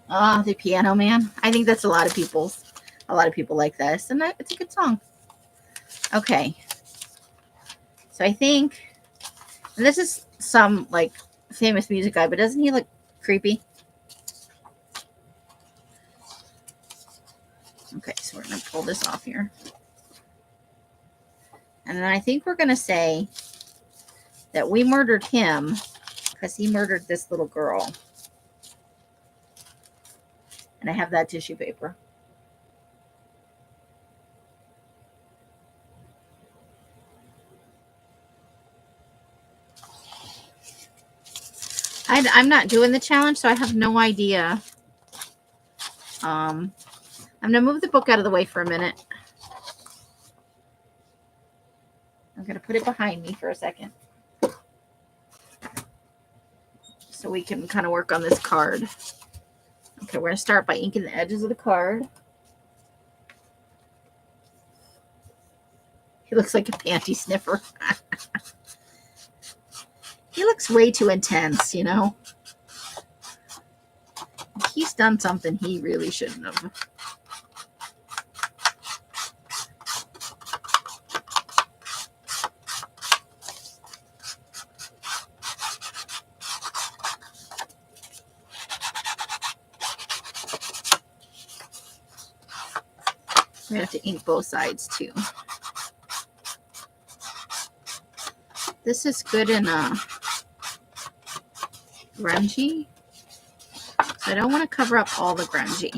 Ah, the Piano Man. I think that's a lot of people like this, and it's a good song. Okay. So I think, and this is some like famous music guy, but doesn't he look creepy? Okay, so we're going to pull this off here. And then I think we're going to say that we murdered him because he murdered this little girl. And I have that tissue paper. I'm not doing the challenge, so I have no idea. I'm going to move the book out of the way for a minute. I'm going to put it behind me for a second, so we can kind of work on this card. Okay, we're going to start by inking the edges of the card. He looks like a panty sniffer. He looks way too intense, you know. He's done something he really shouldn't have. We have to ink both sides too. This is good in grungy. So I don't want to cover up all the grungy.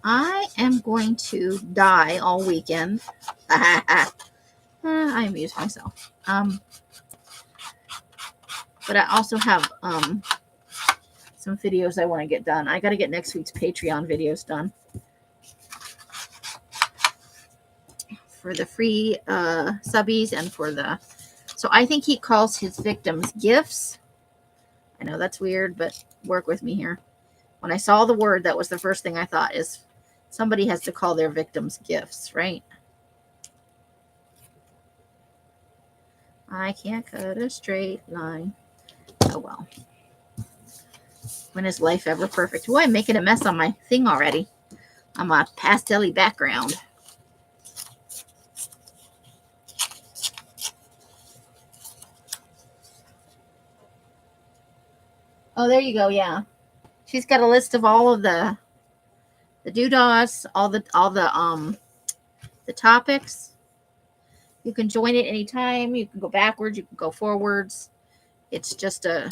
I am going to dye all weekend. I amuse myself. But I also have some videos I want to get done. I got to get next week's Patreon videos done. for the free subbies and for the... So I think he calls his victims gifts. I know that's weird, but work with me here. When I saw the word, that was the first thing I thought is somebody has to call their victims gifts, right? I can't cut a straight line. Oh, well. When is life ever perfect? Oh, I'm making a mess on my thing already. On my pastel-y background. Oh, there you go. Yeah. She's got a list of all of the doodahs, all the topics. You can join it anytime. You can go backwards. You can go forwards. It's just a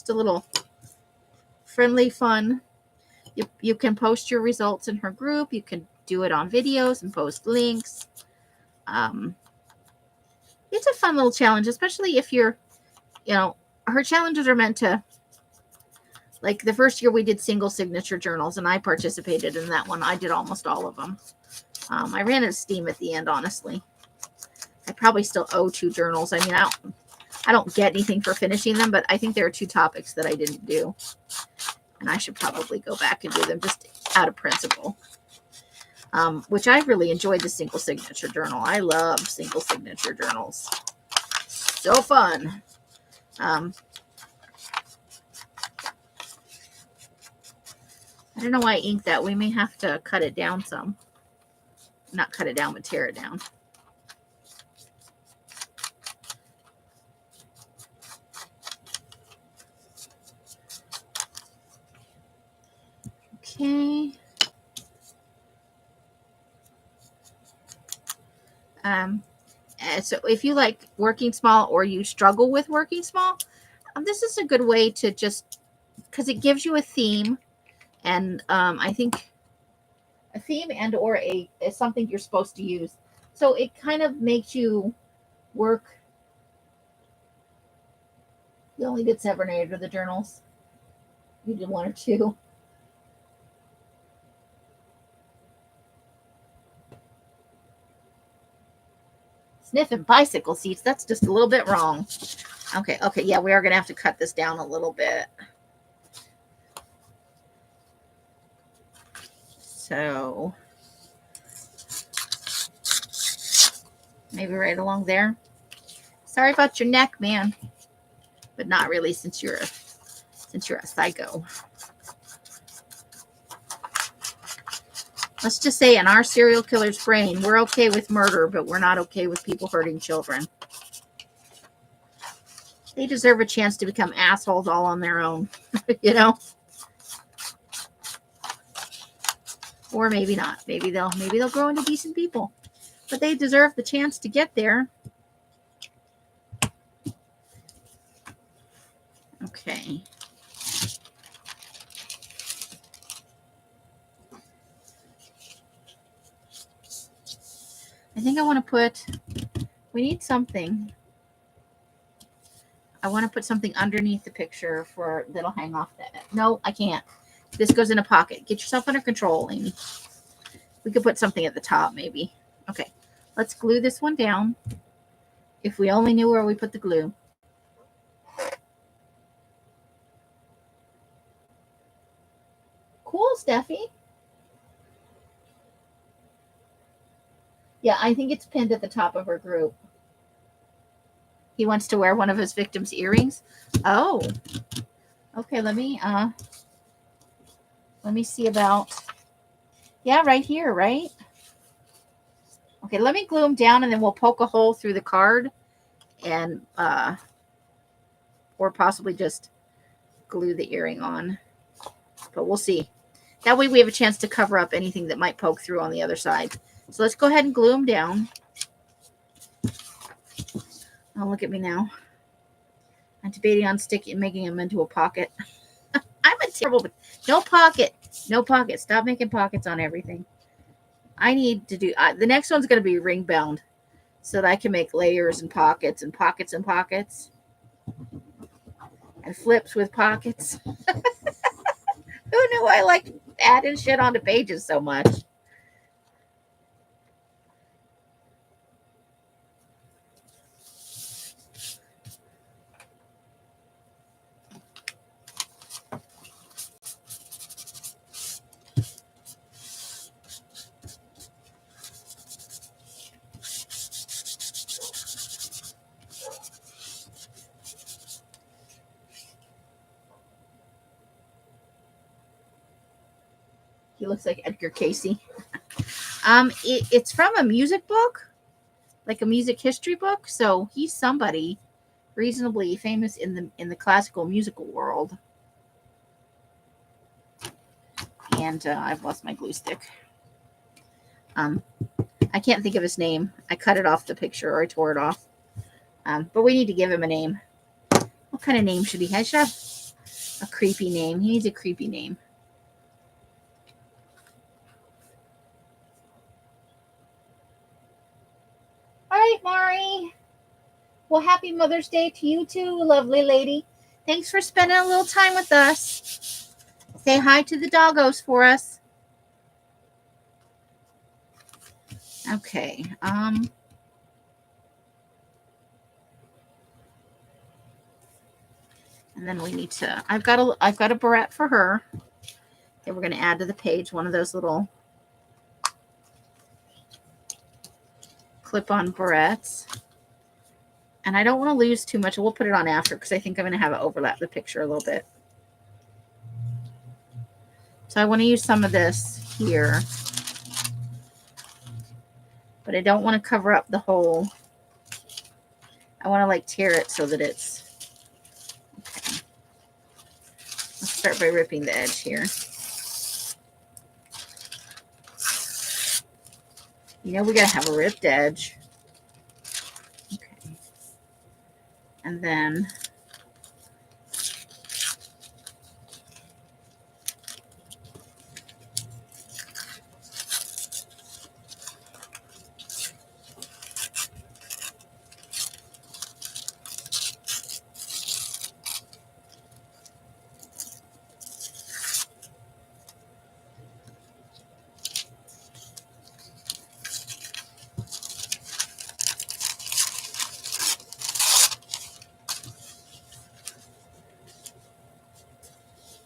little friendly fun. You can post your results in her group. You can do it on videos and post links. It's a fun little challenge, especially if you're, her challenges are meant to, like the first year we did single signature journals and I participated in that one. I did almost all of them. I ran out of steam at the end, honestly. I probably still owe 2 journals. I mean, I don't get anything for finishing them, but I think there are 2 topics that I didn't do. And I should probably go back and do them just out of principle. Which I really enjoyed the single signature journal. I love single signature journals. So fun. I don't know why I inked that. We may have to cut it down some. Not cut it down, but tear it down. Okay. So if you like working small or you struggle with working small, this is a good way to just, because it gives you a theme, and I think a theme and or is something you're supposed to use. So it kind of makes you work. You only did 7 or 8 of the journals. You did 1 or 2. Sniffing bicycle seats. That's just a little bit wrong. Okay. Yeah, we are going to have to cut this down a little bit. So maybe right along there. Sorry about your neck, man. But not really, since you're a psycho. Let's just say in our serial killer's brain, we're okay with murder, but we're not okay with people hurting children. They deserve a chance to become assholes all on their own, Or maybe not. Maybe they'll grow into decent people. But they deserve the chance to get there. Okay. I think I want to we need something. I want to put something underneath the picture that'll hang off that. No, I can't. This goes in a pocket. Get yourself under control, Amy. We could put something at the top, maybe. Okay. Let's glue this one down. If we only knew where we put the glue. Cool, Steffi. Yeah, I think it's pinned at the top of her group. He wants to wear one of his victims' earrings. Oh. Okay, let me see about... Yeah, right here, right? Okay, let me glue them down and then we'll poke a hole through the card and or possibly just glue the earring on. But we'll see. That way we have a chance to cover up anything that might poke through on the other side. So let's go ahead and glue them down. Oh, look at me now. I'm debating on making them into a pocket. I'm a terrible... No pocket. No pocket. Stop making pockets on everything. I need to do... the next one's going to be ring bound so that I can make layers and pockets and pockets and pockets. And flips with pockets. Who knew I like adding shit onto pages so much? He looks like Edgar Casey. It's from a music book, like a music history book. So he's somebody reasonably famous in the classical musical world. And I've lost my glue stick. I can't think of his name. I cut it off the picture, or I tore it off. But we need to give him a name. What kind of name should he have? He should have a creepy name. He needs a creepy name. All right, Mari. Well, happy Mother's Day to you too, lovely lady. Thanks for spending a little time with us. Say hi to the doggos for us. Okay. And then we need to. I've got a barrette for her. Okay, we're going to add to the page one of those little clip-on barrettes. And I don't want to lose too much. We'll put it on after because I think I'm going to have it overlap the picture a little bit. So I want to use some of this here. But I don't want to cover up the whole. I want to like tear it so that it's. Okay. Let's start by ripping the edge here. You know we got to have a ripped edge. Okay. And then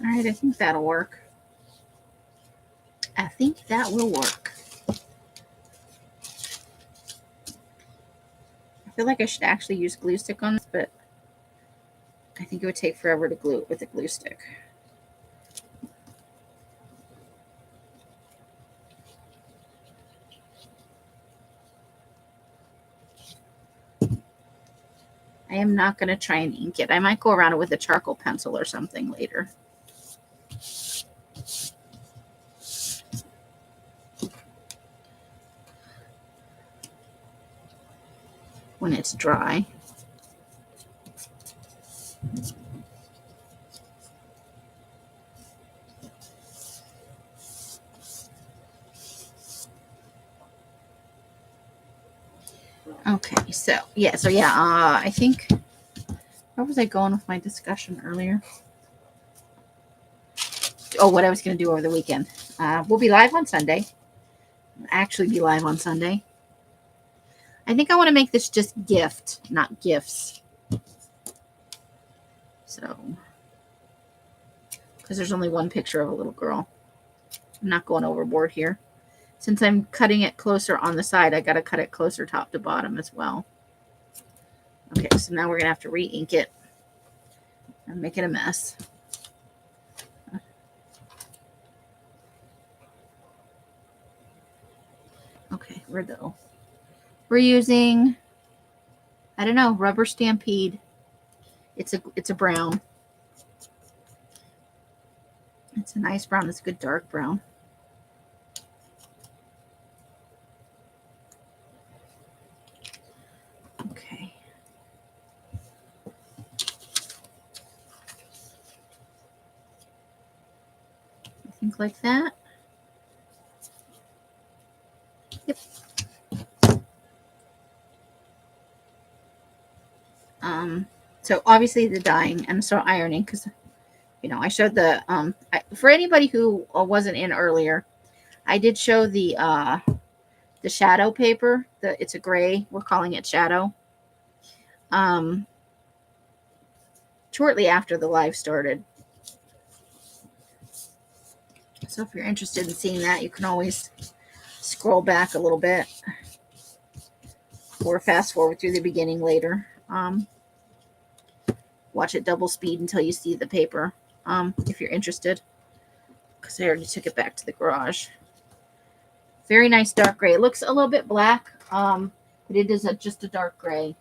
all right, I think that'll work. I think that will work. I feel like I should actually use glue stick on this, but I think it would take forever to glue it with a glue stick. I am not going to try and ink it. I might go around it with a charcoal pencil or something later. When it's dry. Okay, so yeah, I think, where was I going with my discussion earlier? Oh, what I was going to do over the weekend. We'll be live on Sunday. Actually be live on Sunday. I think I want to make this just gift, not gifts. So, because there's only one picture of a little girl. I'm not going overboard here. Since I'm cutting it closer on the side, I got to cut it closer top to bottom as well. Okay, so now we're going to have to re-ink it and make it a mess. Okay, where'd that go? We're using, I don't know, Rubber Stampede. It's a brown. It's a nice brown. It's a good dark brown. Okay. I think like that. Yep. So obviously the dyeing and so ironing, because you know I showed the for anybody who wasn't in earlier, I did show the shadow paper. It's a gray. We're calling it shadow. Shortly after the live started. So if you're interested in seeing that, you can always scroll back a little bit or fast forward through the beginning later. Watch it double speed until you see the paper, if you're interested. because I already took it back to the garage. Very nice dark gray. It looks a little bit black, but it is just a dark gray.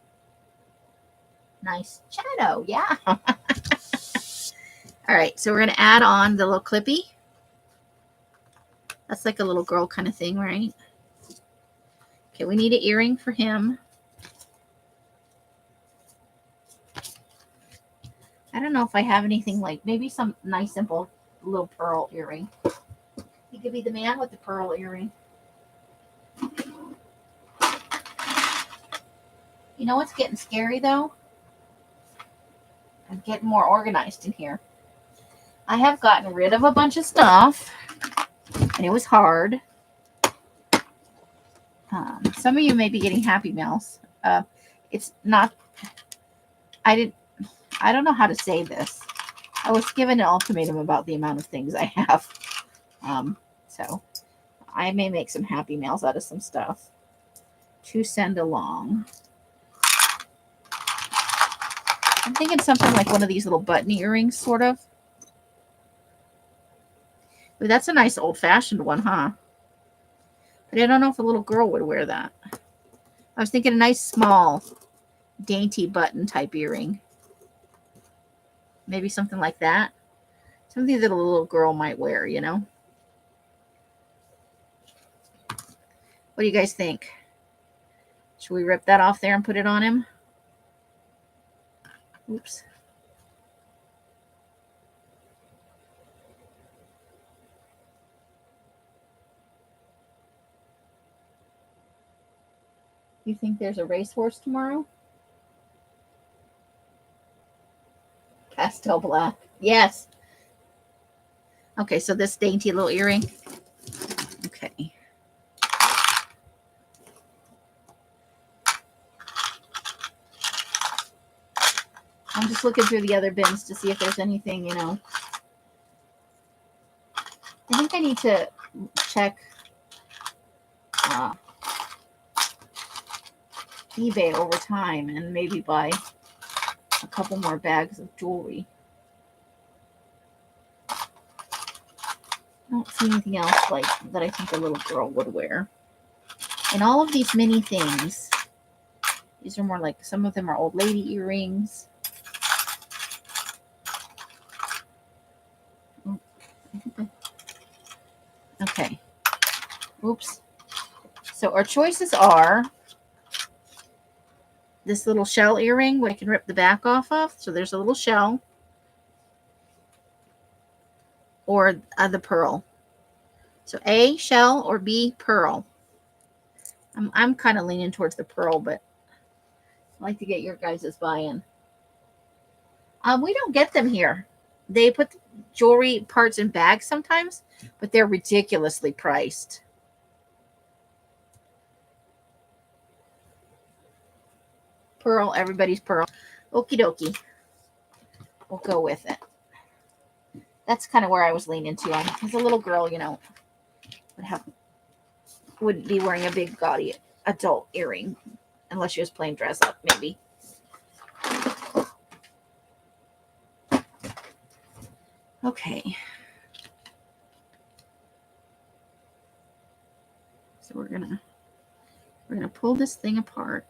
Nice shadow, yeah. All right, so we're going to add on the little clippy. That's like a little girl kind of thing, right? Okay, we need an earring for him. I don't know if I have anything like, maybe some nice simple little pearl earring. He could be the man with the pearl earring. You know what's getting scary though? I'm getting more organized in here. I have gotten rid of a bunch of stuff, and it was hard. Some of you may be getting Happy Meals. It's not. I don't know how to say this. I was given an ultimatum about the amount of things I have. So I may make some Happy Meals out of some stuff to send along. I'm thinking something like one of these little button earrings, sort of. But that's a nice old-fashioned one, huh? But I don't know if a little girl would wear that. I was thinking a nice, small, dainty button type earring. Maybe something like that. Something that a little girl might wear, you know? What do you guys think? Should we rip that off there and put it on him? Oops. You think there's a racehorse tomorrow? Pastel black. Yes. Okay, so this dainty little earring. Okay. I'm just looking through the other bins to see if there's anything, you know. I think I need to check eBay over time and maybe buy a couple more bags of jewelry. I don't see anything else like that I think a little girl would wear. And all of these mini things, these are more like, some of them are old lady earrings. Okay. Oops. So our choices are this little shell earring, which I can rip the back off of. So there's a little shell. Or the pearl. So A, shell, or B, pearl. I'm kind of leaning towards the pearl, but I'd like to get your guys' buy-in. We don't get them here. They put jewelry parts in bags sometimes, but they're ridiculously priced. Pearl, everybody's pearl. Okie dokie. We'll go with it. That's kind of where I was leaning to. As a little girl, you know, would be wearing a big gaudy adult earring, unless she was playing dress up, maybe. Okay. So we're gonna pull this thing apart.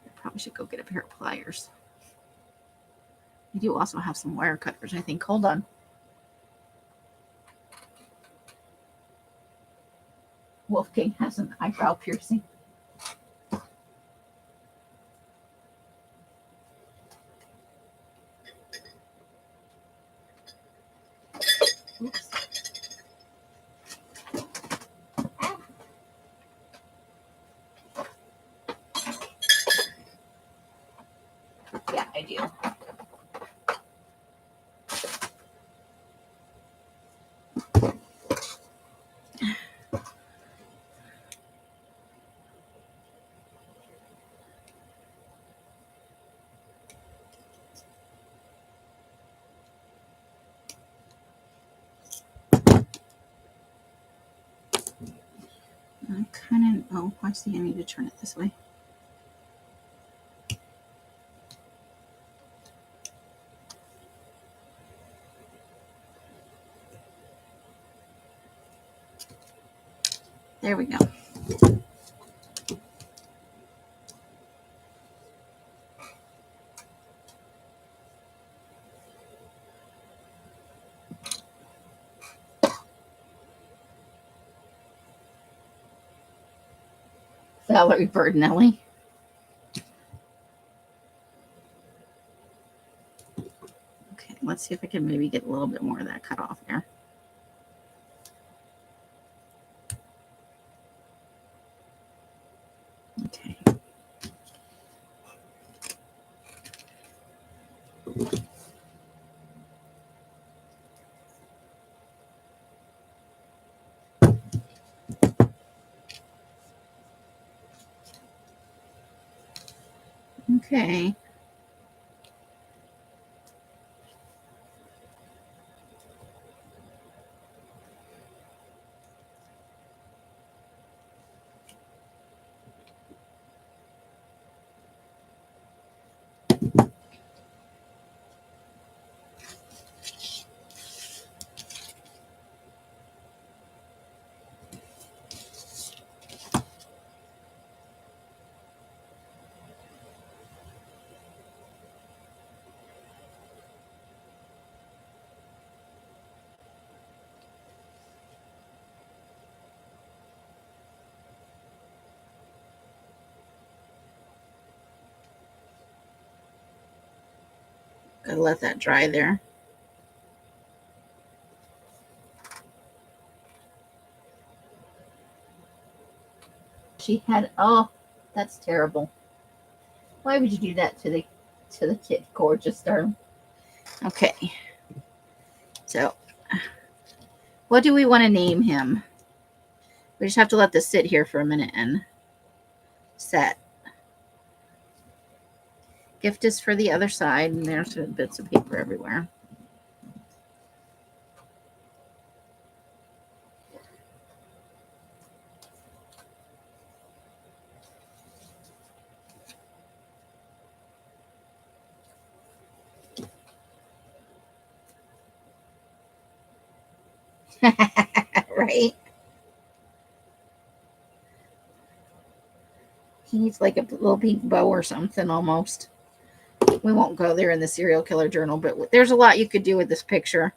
I probably should go get a pair of pliers. I do also have some wire cutters, I think. Hold on. Wolfgang has an eyebrow piercing. Oops. Yeah, I do. Oh, I see. I need to turn it this way. There we go. Valerie Bertinelli. Okay, let's see if I can maybe get a little bit more of that cut off there. Okay. Okay. Gotta let that dry there. She had, oh, that's terrible. Why would you do that to the kid? Gorgeous, darling. Okay. So, what do we want to name him? We just have to let this sit here for a minute and set. Gift is for the other side, and there's bits of paper everywhere. Right? He needs like a little pink bow or something almost. We won't go there in the serial killer journal, but there's a lot you could do with this picture.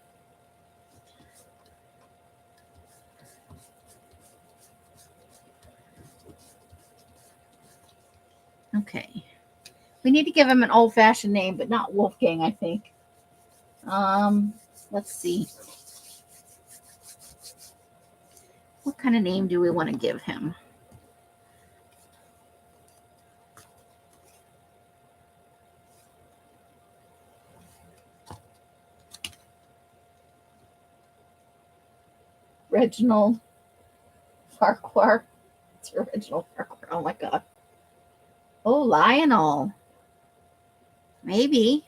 Okay. We need to give him an old-fashioned name, but not Wolfgang, I think. Let's see. What kind of name do we want to give him? Reginald Farquhar. It's Reginald Farquhar. Oh my God. Oh, Lionel. Maybe.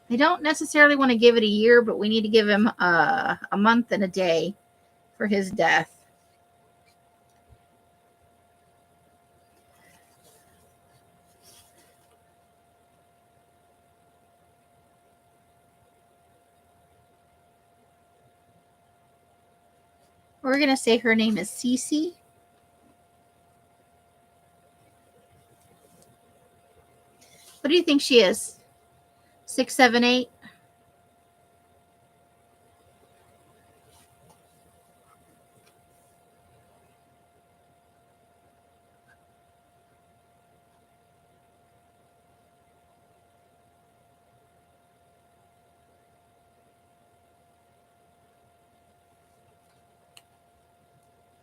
I don't necessarily want to give it a year, but we need to give him a month and a day for his death. We're going to say her name is Cece. What do you think she is? 6, 7, 8?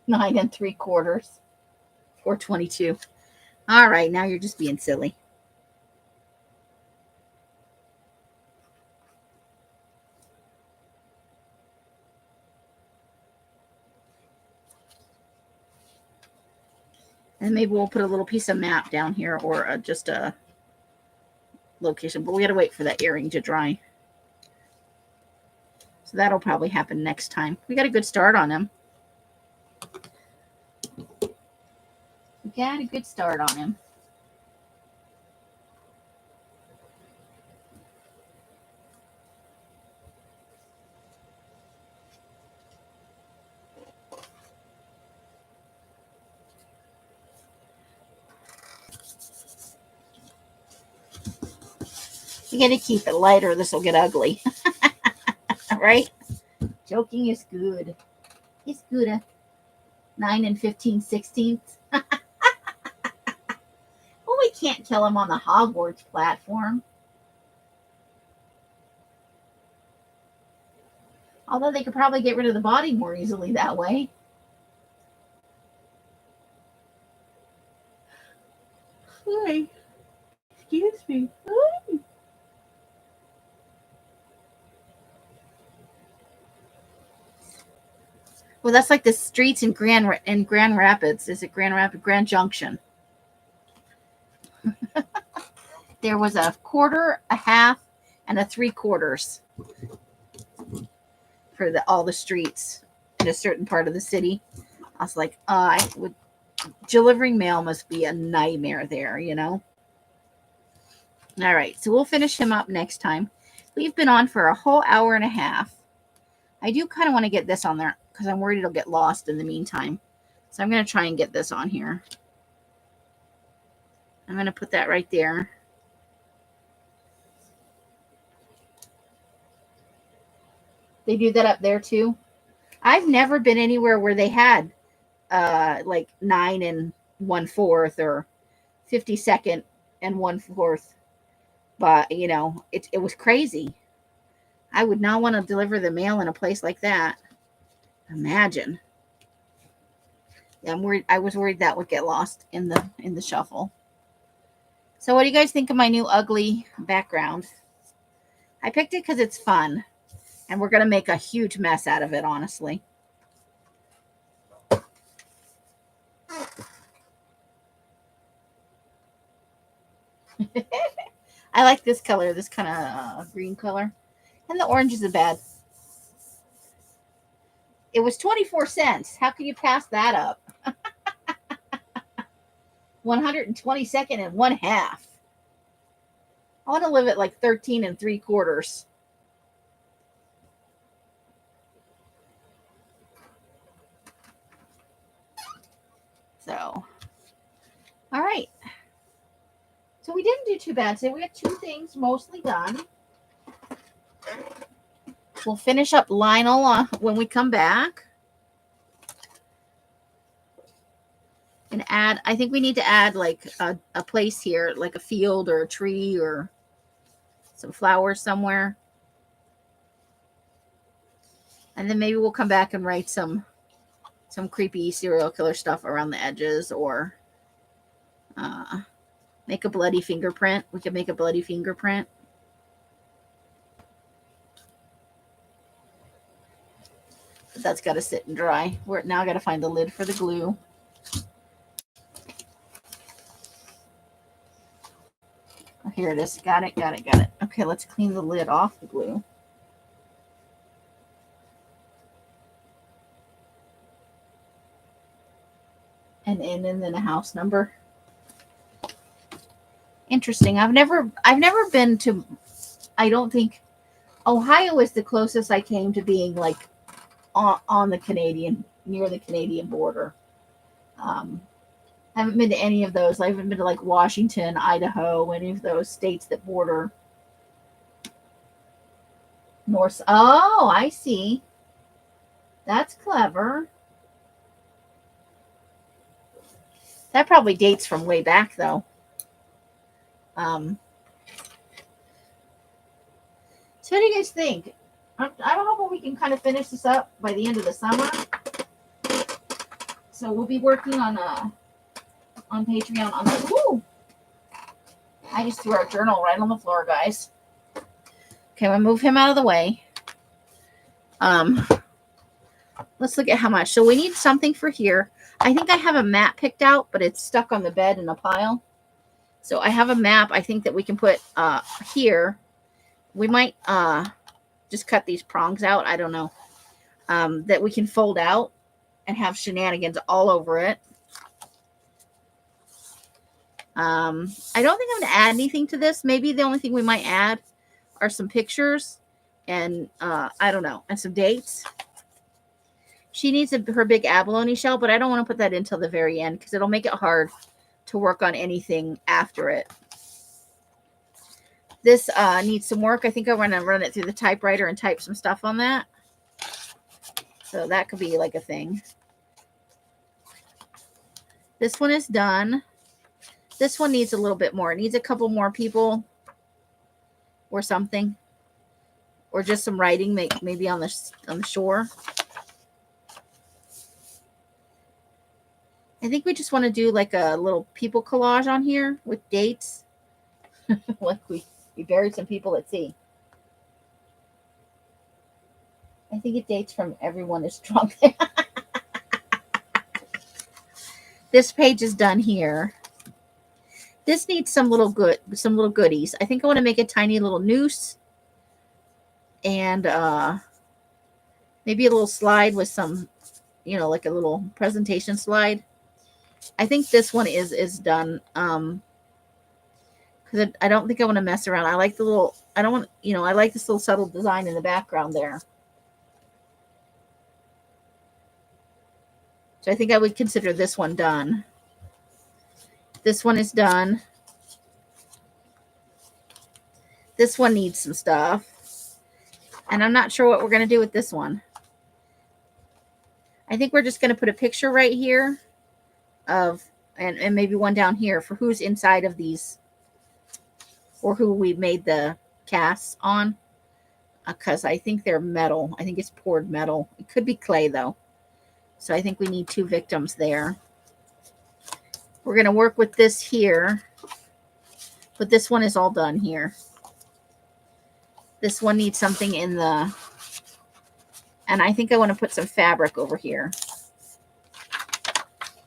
Nine and 3/4. 422. All right, now you're just being silly. And maybe we'll put a little piece of map down here or just a location. But we got to wait for that earring to dry. So that'll probably happen next time. We got a good start on him. got a good start on him. You got to keep it light or this will get ugly. Right? Joking is good. It's good. 9 and 15/16. Well, we can't kill him on the Hogwarts platform. Although they could probably get rid of the body more easily that way. Hi. Excuse me. Hi. Well, that's like the streets in Grand Rapids. Is it Grand Junction? There was a quarter, a half, and a 3/4 for all the streets in a certain part of the city. I was like, delivering mail must be a nightmare there, you know? All right, so we'll finish him up next time. We've been on for a whole hour and a half. I do kind of want to get this on there because I'm worried it'll get lost in the meantime. So I'm going to try and get this on here. I'm going to put that right there. They do that up there too. I've never been anywhere where they had like 9 1/4 or 52nd and 1/4. But, you know, it was crazy. I would not want to deliver the mail in a place like that. Imagine. Yeah, I'm worried. I was worried that would get lost in the shuffle. So what do you guys think of my new ugly background? I picked it because it's fun. And we're going to make a huge mess out of it, honestly. I like this color, this kind of green color. And the orange isn't bad. It was 24 cents. How can you pass that up? 122nd and 1/2. I want to live at like 13 3/4. So, all right. So we didn't do too bad today. We got 2 things mostly done. We'll finish up Lionel when we come back. And I think we need to add like a place here, like a field or a tree or some flowers somewhere. And then maybe we'll come back and write some creepy serial killer stuff around the edges or make a bloody fingerprint. We could make a bloody fingerprint. But that's got to sit and dry. We're now got to find the lid for the glue. Oh, here it is. Got it. Okay, let's clean the lid off the glue. And then a house number. Interesting. I've never been to, I don't think, Ohio is the closest I came to being like on the Canadian, near the Canadian border. I haven't been to any of those. I haven't been to like Washington, Idaho, any of those states that border north. Oh, I see. That's clever. That probably dates from way back though. So what do you guys think? I don't know if we can kind of finish this up by the end of the summer. So we'll be working on Patreon on the. Ooh! I just threw our journal right on the floor, guys. Okay, we'll move him out of the way. Let's look at how much. So we need something for here. I think I have a map picked out, but it's stuck on the bed in a pile. So I have a map I think that we can put here. We might just cut these prongs out. I don't know. That we can fold out and have shenanigans all over it. I don't think I'm going to add anything to this. Maybe the only thing we might add are some pictures and I don't know, and some dates. She needs her big abalone shell, but I don't want to put that until the very end because it'll make it hard to work on anything after it. This needs some work. I think I'm going to run it through the typewriter and type some stuff on that. So that could be like a thing. This one is done. This one needs a little bit more. It needs a couple more people or something. Or just some writing, maybe on the shore. I think we just want to do like a little people collage on here with dates. Like we buried some people at sea. I think it dates from everyone is drunk. This page is done here. This needs some little goodies. I think I want to make a tiny little noose. And maybe a little slide with some, like a little presentation slide. I think this one is done. Because I don't think I want to mess around. I like the little, I don't want, I like this little subtle design in the background there. So I think I would consider this one done. This one is done. This one needs some stuff. And I'm not sure what we're going to do with this one. I think we're just going to put a picture right here of, and maybe one down here for who's inside of these or who we made the casts on. Because I think they're metal. I think it's poured metal. It could be clay though. So I think we need 2 victims there. We're going to work with this here. But this one is all done here. This one needs something in the... And I think I want to put some fabric over here.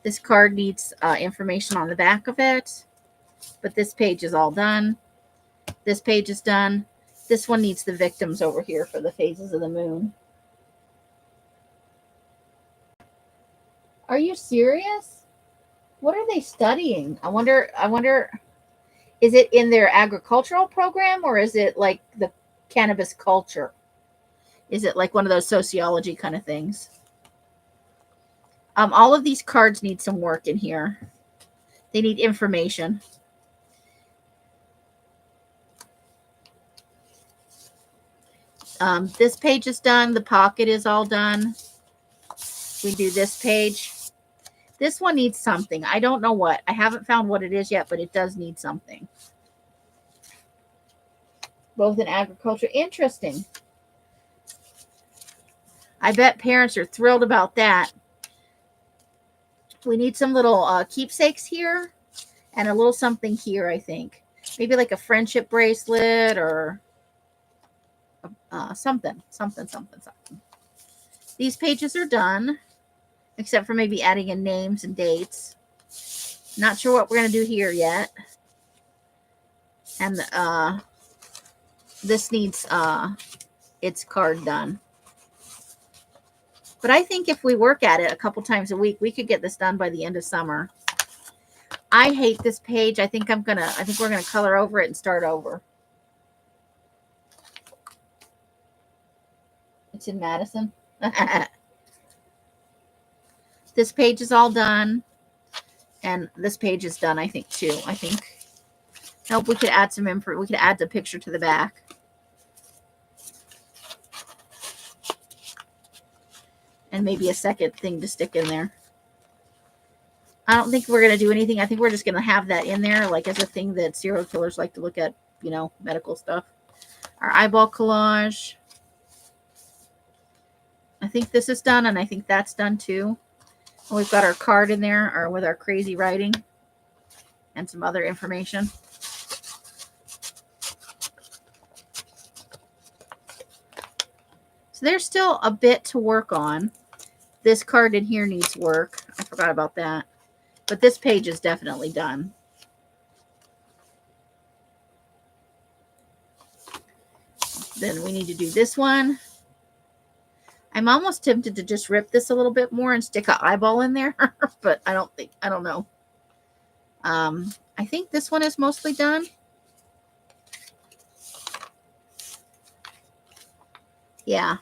This card needs information on the back of it. But this page is all done. This page is done. This one needs the victims over here for the phases of the moon. Are you serious? What are they studying? I wonder, is it in their agricultural program or is it like the cannabis culture? Is it like one of those sociology kind of things? All of these cards need some work in here. They need information. This page is done. The pocket is all done. We do this page. This one needs something. I don't know what. I haven't found what it is yet, but it does need something. Both in agriculture. Interesting. I bet parents are thrilled about that. We need some little keepsakes here and a little something here, I think. Maybe like a friendship bracelet or something. These pages are done, except for maybe adding in names and dates. Not sure what we're going to do here yet. And this needs its card done. But I think if we work at it a couple times a week, we could get this done by the end of summer. I hate this page. I think we're gonna color over it and start over. It's in Madison. This page is all done. And this page is done, I think, too. Nope, we could add some info. We could add the picture to the back. And maybe a second thing to stick in there. I don't think we're going to do anything. I think we're just going to have that in there, like as a thing that serial killers like to look at, medical stuff. Our eyeball collage. I think this is done, and I think that's done too. And we've got our card in there, or with our crazy writing and some other information. So there's still a bit to work on. This card in here needs work. I forgot about that. But this page is definitely done. Then we need to do this one. I'm almost tempted to just rip this a little bit more and stick an eyeball in there. But I don't know. I think this one is mostly done. Yeah.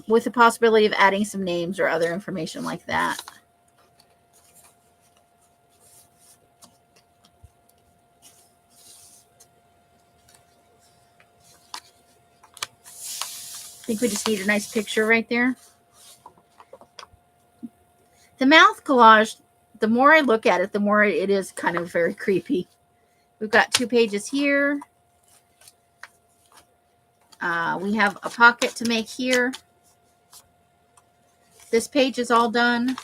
With the possibility of adding some names or other information like that. I think we just need a nice picture right there. The mouth collage, the more I look at it, the more it is kind of very creepy. We've got 2 pages here. We have a pocket to make here. This page is all done.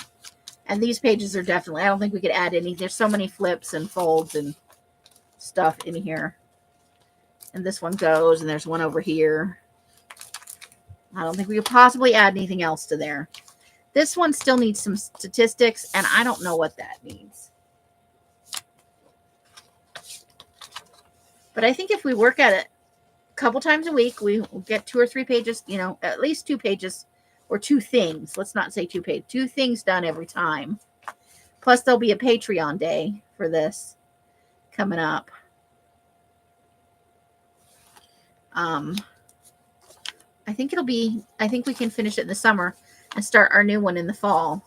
And these pages are definitely, I don't think we could add any. There's so many flips and folds and stuff in here. And this one goes, and there's one over here. I don't think we could possibly add anything else to there. This one still needs some statistics, and I don't know what that means. But I think if we work at it a couple times a week, we will get 2 or 3 pages, you know, at least 2 pages or 2 things. Let's not say 2 pages, 2 things done every time. Plus, there'll be a Patreon day for this coming up. I think we can finish it in the summer and start our new one in the fall.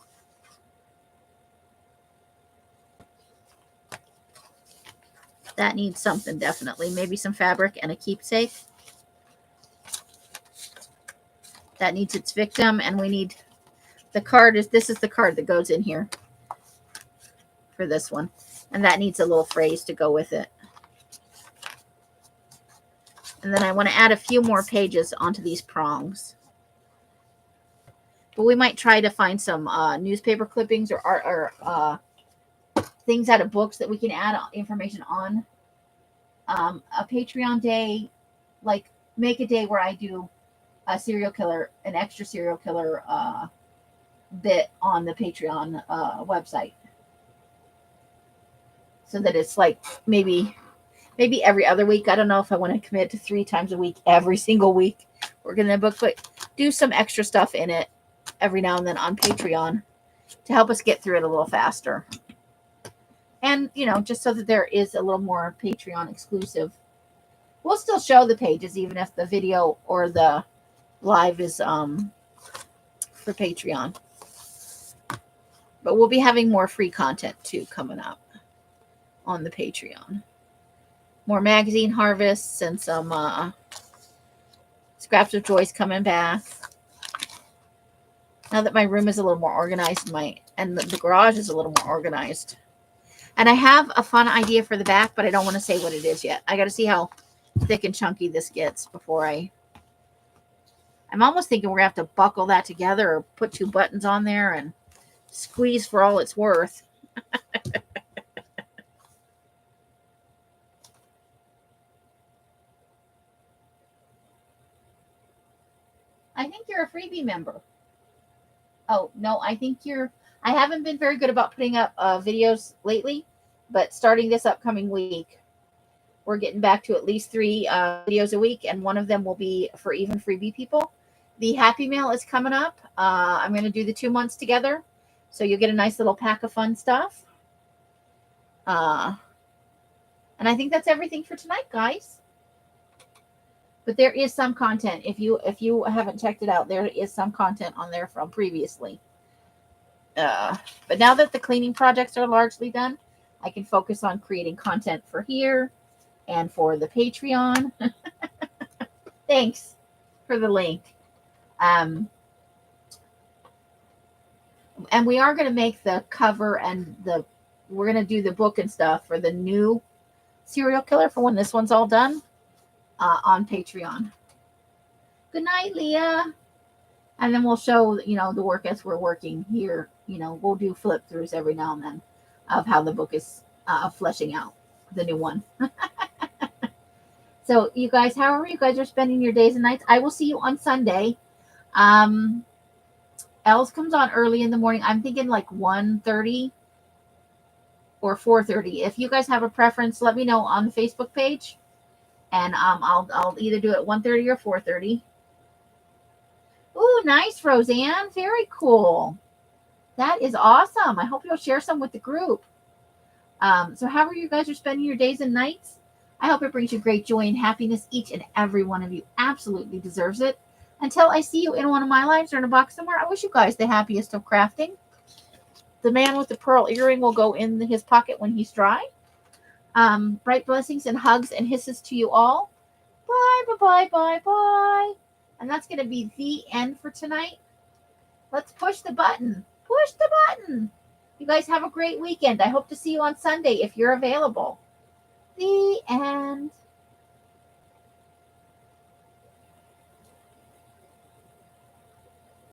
That needs something, definitely. Maybe some fabric and a keepsake. That needs its victim, and we need the card. This is the card that goes in here for this one. And that needs a little phrase to go with it. And then I want to add a few more pages onto these prongs. But we might try to find some newspaper clippings or things out of books that we can add information on. A Patreon day, like make a day where I do a serial killer, an extra serial killer bit on the Patreon website. So that it's like maybe every other week. I don't know if I want to commit to 3 times a week, every single week. We're going to book, but do some extra stuff in it every now and then on Patreon to help us get through it a little faster. And, you know, just so that there is a little more Patreon exclusive. We'll still show the pages, even if the video or the live is for Patreon. But we'll be having more free content, too, coming up on the Patreon. More magazine harvests and some scraps of joys coming back. Now that my room is a little more organized, and the garage is a little more organized. And I have a fun idea for the back, but I don't want to say what it is yet. I got to see how thick and chunky this gets before I'm almost thinking we're going to have to buckle that together or put 2 buttons on there and squeeze for all it's worth. I think you're a freebie member. Oh, no, I haven't been very good about putting up videos lately, but starting this upcoming week, we're getting back to at least 3 videos a week, and one of them will be for even freebie people. The Happy Mail is coming up. I'm going to do the 2 months together, so you'll get a nice little pack of fun stuff. And I think that's everything for tonight, guys. But there is some content. If you haven't checked it out, there is some content on there from previously. But now that the cleaning projects are largely done, I can focus on creating content for here and for the Patreon. Thanks for the link. And we are going to make the cover and we're going to do the book and stuff for the new serial killer for when this one's all done. On Patreon. Good night, Leah. And then we'll show, you know, the work as we're working here. You know, we'll do flip throughs every now and then of how the book is fleshing out, the new one. So you guys, however you guys are spending your days and nights, I will see you on Sunday. Els comes on early in the morning. I'm thinking like 1:30 or 4:30. If you guys have a preference, let me know on the Facebook page. And I'll either do it 1:30 or 4:30. Ooh, nice, Roseanne. Very cool. That is awesome. I hope you'll share some with the group. So however you guys are spending your days and nights, I hope it brings you great joy and happiness. Each and every one of you absolutely deserves it. Until I see you in one of my lives or in a box somewhere, I wish you guys the happiest of crafting. The man with the pearl earring will go in his pocket when he's dry. Bright blessings and hugs and hisses to you all. Bye, bye, bye, bye, bye. And that's going to be the end for tonight. Let's push the button. Push the button. You guys have a great weekend. I hope to see you on Sunday if you're available.